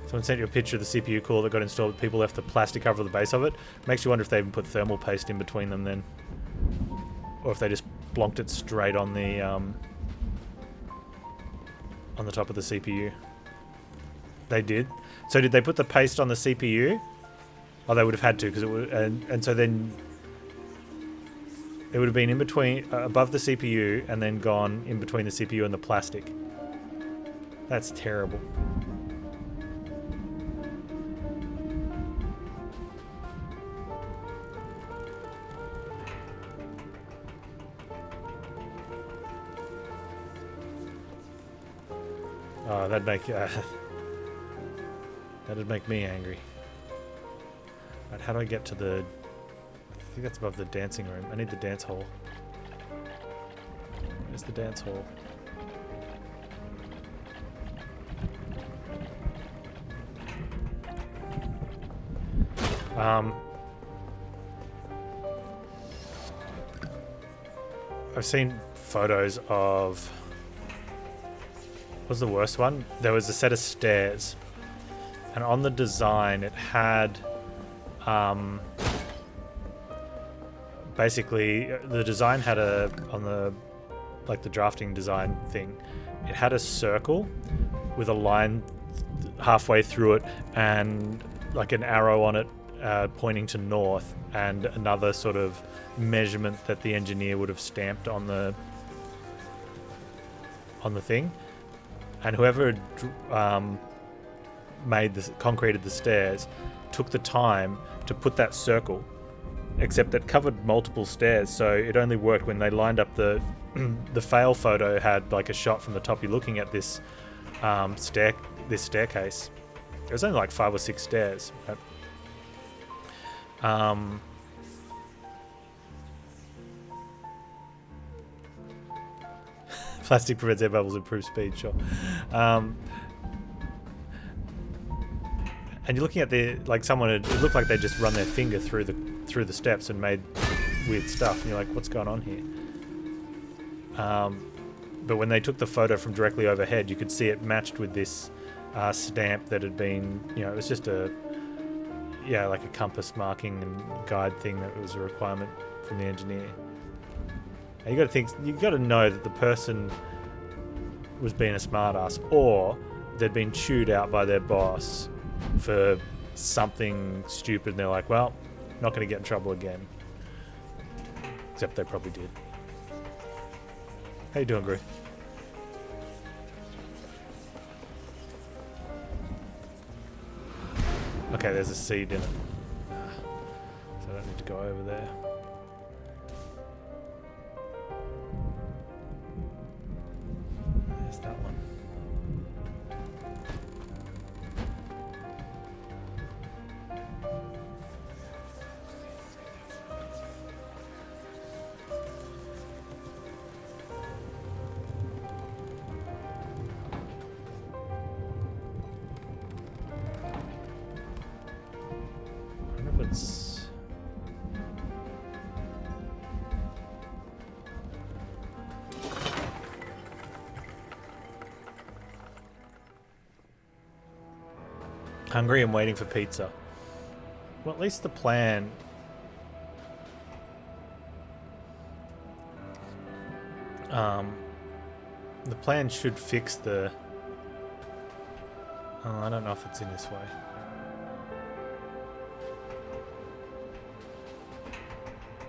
Someone sent you a picture of the CPU cooler that got installed. People left the plastic cover on the base of it. Makes you wonder if they even put thermal paste in between them then. Or if they just blonked it straight on the top of the CPU. They did. So did they put the paste on the CPU? Oh, they would have had to, because it would, and so then it would have been in between, above the CPU, and then gone in between the CPU and the plastic. That's terrible. Oh, that'd make me angry. Right, how do I get to the? I think that's above the dancing room. I need the dance hall. Where's the dance hall? I've seen photos of. What was the worst one? There was a set of stairs, and on the design it had basically the design had on the like the drafting design thing, it had a circle with a line halfway through it and like an arrow on it pointing to north, and another sort of measurement that the engineer would have stamped on the thing. And whoever concreted the stairs took the time to put that circle, except that covered multiple stairs, so it only worked when they lined up the fail photo had like a shot from the top. You're looking at this staircase. It was only like 5 or 6 stairs. But, plastic prevents air bubbles, improves speed, sure. And you're looking at the like someone had, it looked like they just run their finger through the steps and made weird stuff. And you're like, what's going on here? But when they took the photo from directly overhead, you could see it matched with this stamp that had been, you know, it was just a, yeah, like a compass marking and guide thing that was a requirement from the engineer. And you got to know that the person was being a smartass, or they'd been chewed out by their boss for something stupid, and they're like, well, not going to get in trouble again. Except they probably did. How you doing, Gru? Okay, there's a seed in it. So I don't need to go over there. There's that one. Hungry and waiting for pizza. Well, at least the plan... the plan should fix the... Oh, I don't know if it's in this way.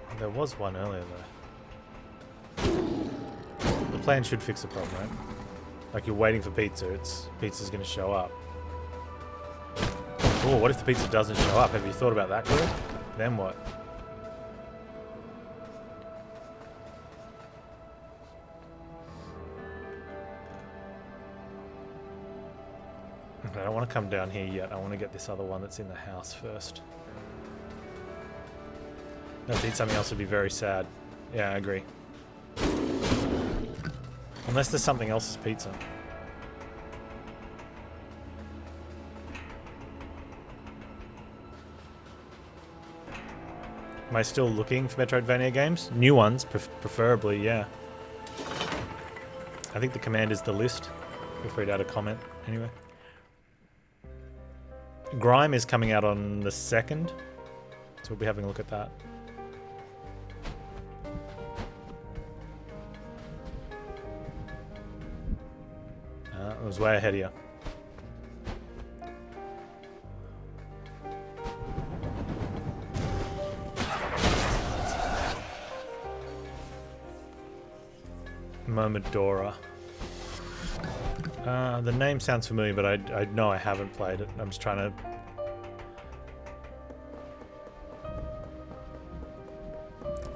Oh, there was one earlier, though. The plan should fix the problem, right? Like, you're waiting for pizza, pizza's gonna show up. Oh, what if the pizza doesn't show up? Have you thought about that, Guru? Then what? Okay, I don't want to come down here yet. I want to get this other one that's in the house first. No, to eat something else would be very sad. Yeah, I agree. Unless there's something else's pizza. Am I still looking for Metroidvania games? New ones, preferably, yeah. I think the command is the list. Feel free to add a comment, anyway. Grime is coming out on the 2nd, so we'll be having a look at that. I was way ahead of you. Momodora. The name sounds familiar, but I know I haven't played it. I'm just trying to...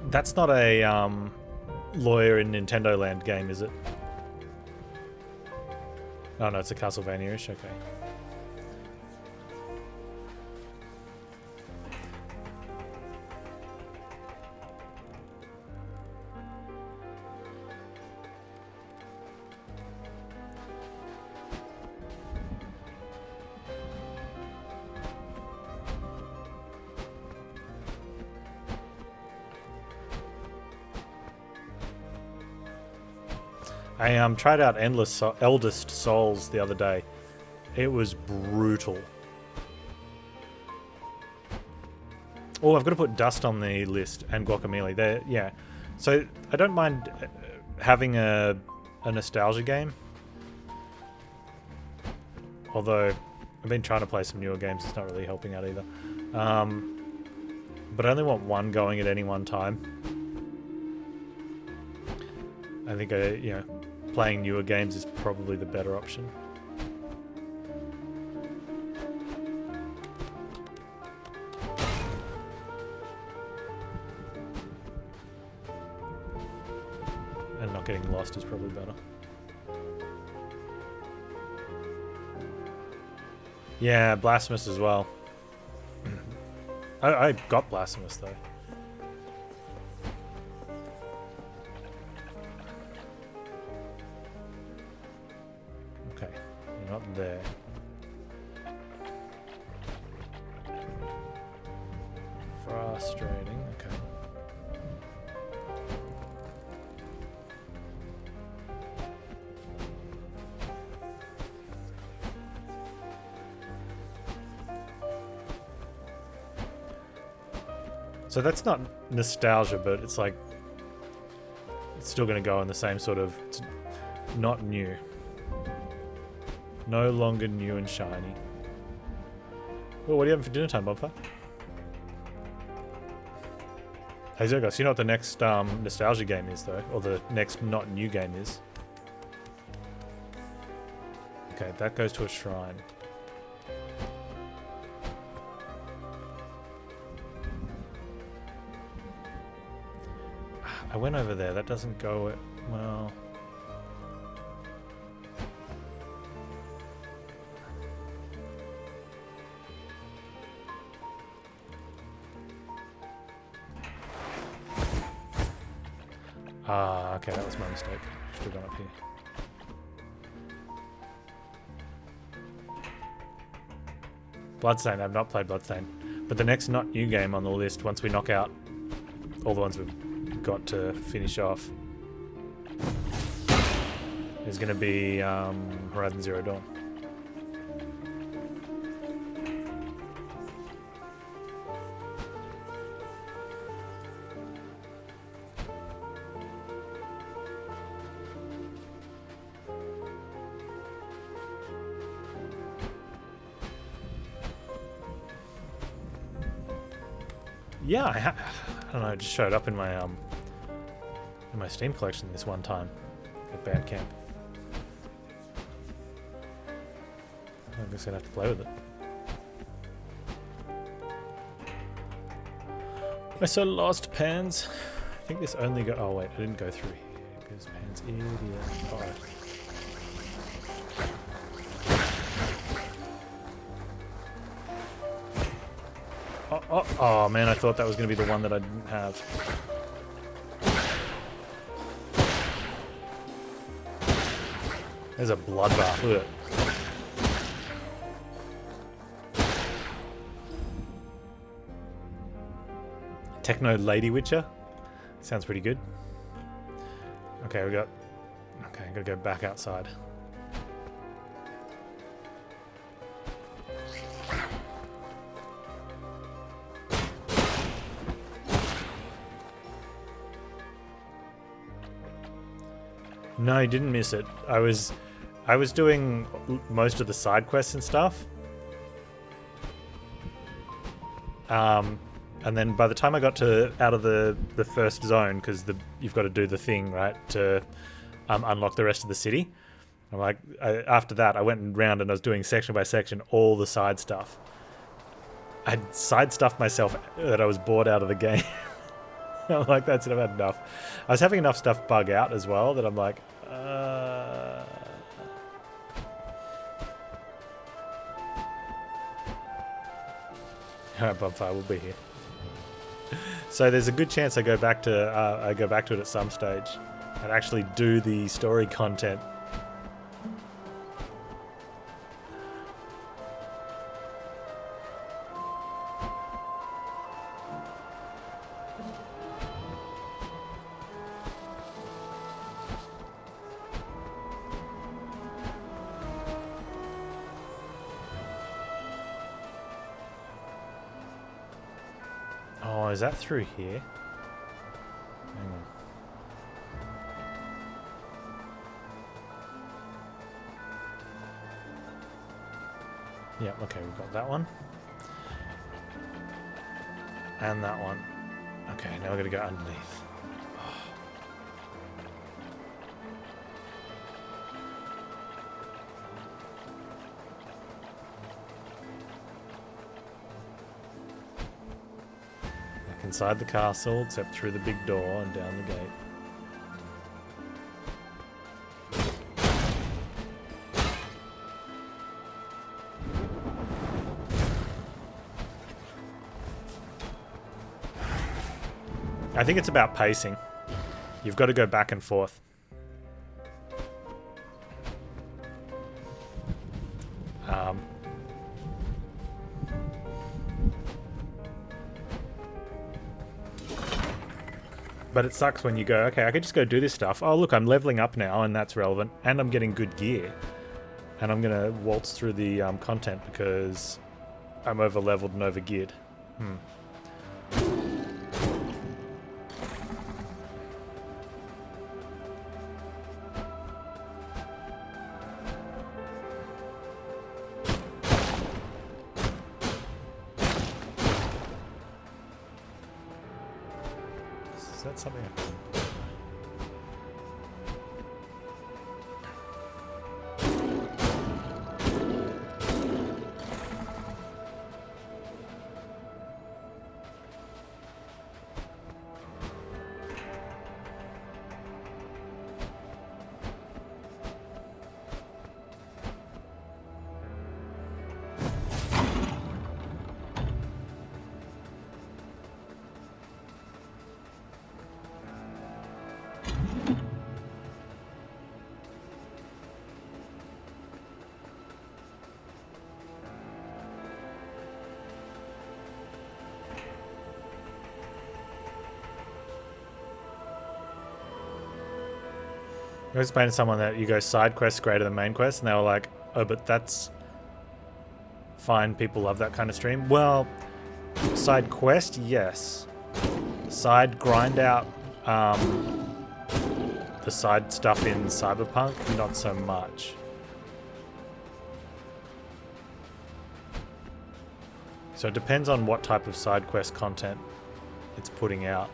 That's not a lawyer in Nintendo Land game, is it? Oh no, it's a Castlevania-ish, okay. I tried out Eldest Souls the other day. It was brutal. Oh, I've got to put Dust on the list and Guacamelee. Yeah. So I don't mind having a nostalgia game. Although I've been trying to play some newer games, it's not really helping out either. But I only want one going at any one time. I think you know, playing newer games is probably the better option. And not getting lost is probably better. Yeah, Blasphemous as well. I got Blasphemous though. Okay, you're not there. frustrating. Okay. So that's not nostalgia, but it's like it's still going to go in the same sort of. It's not new. No longer new and shiny. Well, what are you having for dinner time, Bonfire? Hey Zergos, you know what the next nostalgia game is, though? Or the next not new game is? Okay, that goes to a shrine. I went over there. That doesn't go... Well... Ah, okay, that was my mistake. Should have gone up here. Bloodstain, I've not played Bloodstain. But the next not new game on the list, once we knock out all the ones we've got to finish off, is going to be Horizon Zero Dawn. Yeah, I don't know. It just showed up in my Steam collection this one time at Bandcamp. I guess I'd have to play with it. I so lost Panz. I think this only go. Oh wait, I didn't go through here because Panz idiot. Oh. Oh man, I thought that was going to be the one that I didn't have. There's a bloodbath, look at it. Techno Lady Witcher? Sounds pretty good. Okay, I gotta go back outside. No, you didn't miss it. I was doing most of the side quests and stuff. And then by the time I got out of the first zone, because you've got to do the thing, right, to unlock the rest of the city. I'm like, after that, I went around and I was doing section by section all the side stuff. I'd side stuffed myself that I was bored out of the game. I'm like, that's it, I've had enough. I was having enough stuff bug out as well that I'm like, Alright, Bonfire, we'll be here. So there's a good chance I go back to it at some stage and actually do the story content. Oh, is that through here? Hang on. Yeah, okay, we've got that one. And that one. Okay, now we're gonna go underneath. Inside the castle, except through the big door and down the gate. I think it's about pacing. You've got to go back and forth. But it sucks when you go, okay, I could just go do this stuff. Oh, look, I'm leveling up now, and that's relevant. And I'm getting good gear. And I'm going to waltz through the content because I'm over-leveled and over-geared. Is that something? I was explaining to someone that you go side quests greater than main quests, and they were like, oh, but that's fine, people love that kind of stream. Well, side quest, yes. Side grind out the side stuff in Cyberpunk, not so much. So it depends on what type of side quest content it's putting out.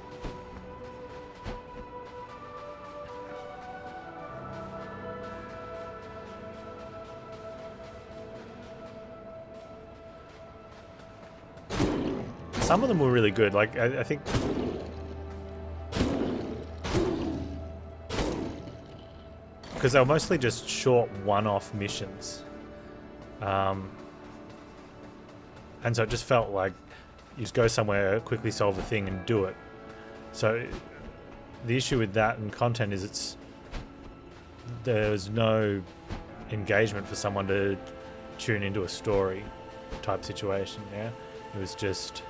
Some of them were really good. Like, I think... because they were mostly just short one-off missions. And so it just felt like you just go somewhere, quickly solve a thing and do it. So the issue with that and content is there's no engagement for someone to tune into a story type situation, yeah? It was just...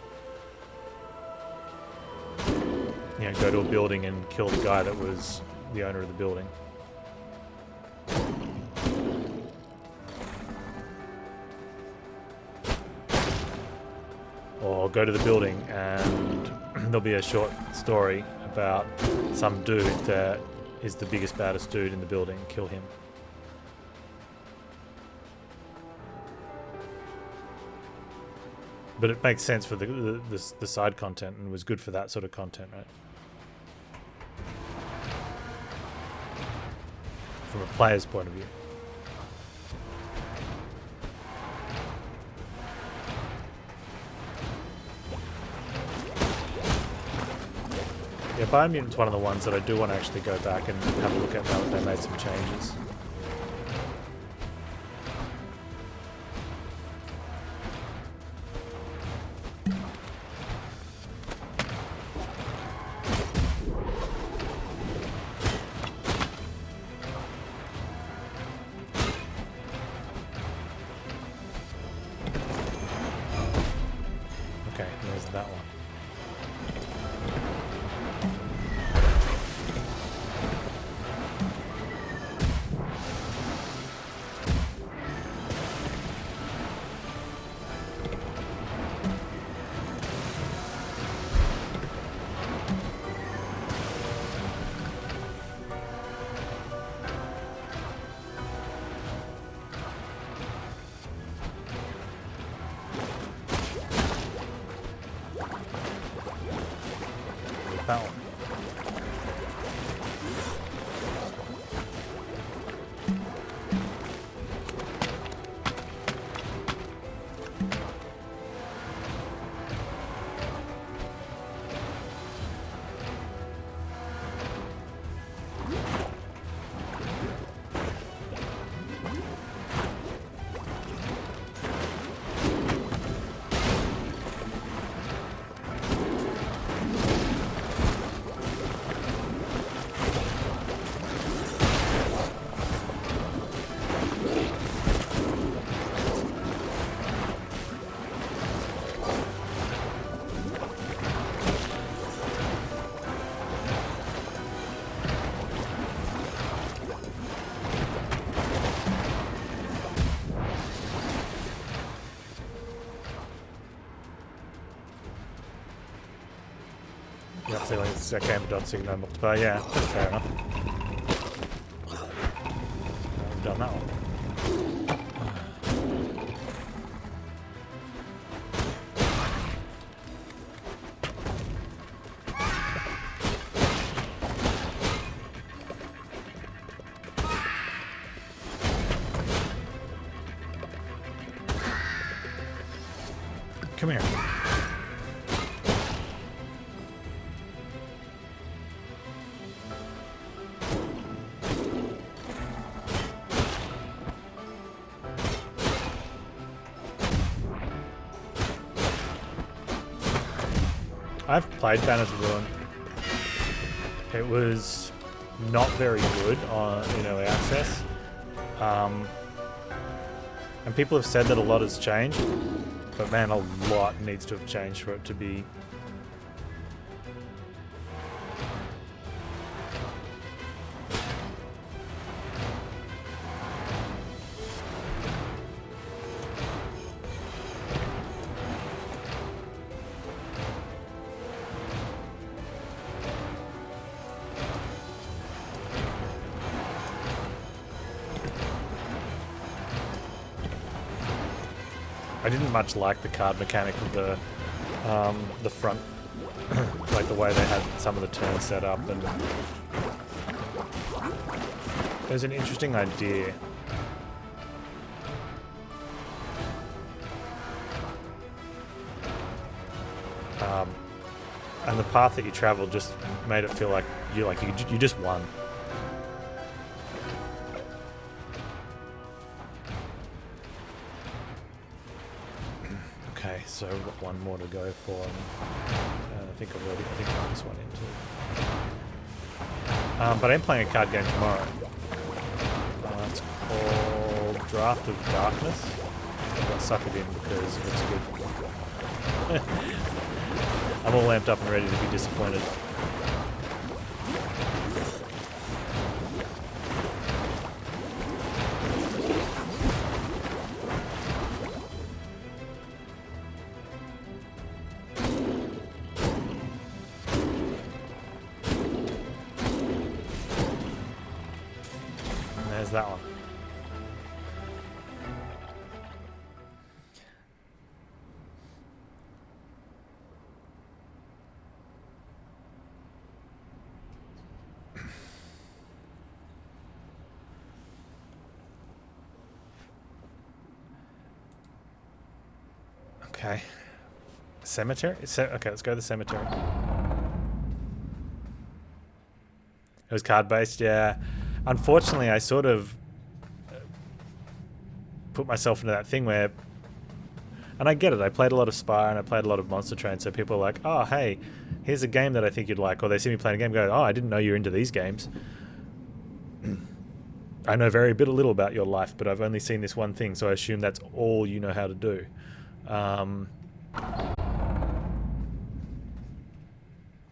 you know, go to a building and kill the guy that was the owner of the building. Or go to the building and there'll be a short story about some dude that is the biggest, baddest dude in the building. Kill him. But it makes sense for the side content and was good for that sort of content, right? From a player's point of view. Yeah, Biomutant's one of the ones that I do want to actually go back and have a look at now that they made some changes. Okay, there's that one. That one. You're not feeling it's that game of dot signal multiplayer. Yeah, that's fair enough. I've done that one. Come here. I've played Banners of Ruin. It was not very good on early access. And people have said that a lot has changed. But man, a lot needs to have changed for it to be... I didn't much like the card mechanic of the front, like the way they had some of the turns set up, and there's an interesting idea. And the path that you traveled just made it feel like you just won. Okay, so we've got one more to go for, and I think I've got this one into. But I'm playing a card game tomorrow. It's called Draft of Darkness. I got suckered in because it's good. I'm all amped up and ready to be disappointed. That one. Okay. Cemetery? Okay, let's go to the cemetery. It was card based, yeah. Unfortunately, I sort of put myself into that thing where, and I get it, I played a lot of Spire and I played a lot of Monster Train, so people are like, oh, hey, here's a game that I think you'd like, or they see me playing a game and go, oh, I didn't know you're into these games. I know very little about your life, but I've only seen this one thing, so I assume that's all you know how to do.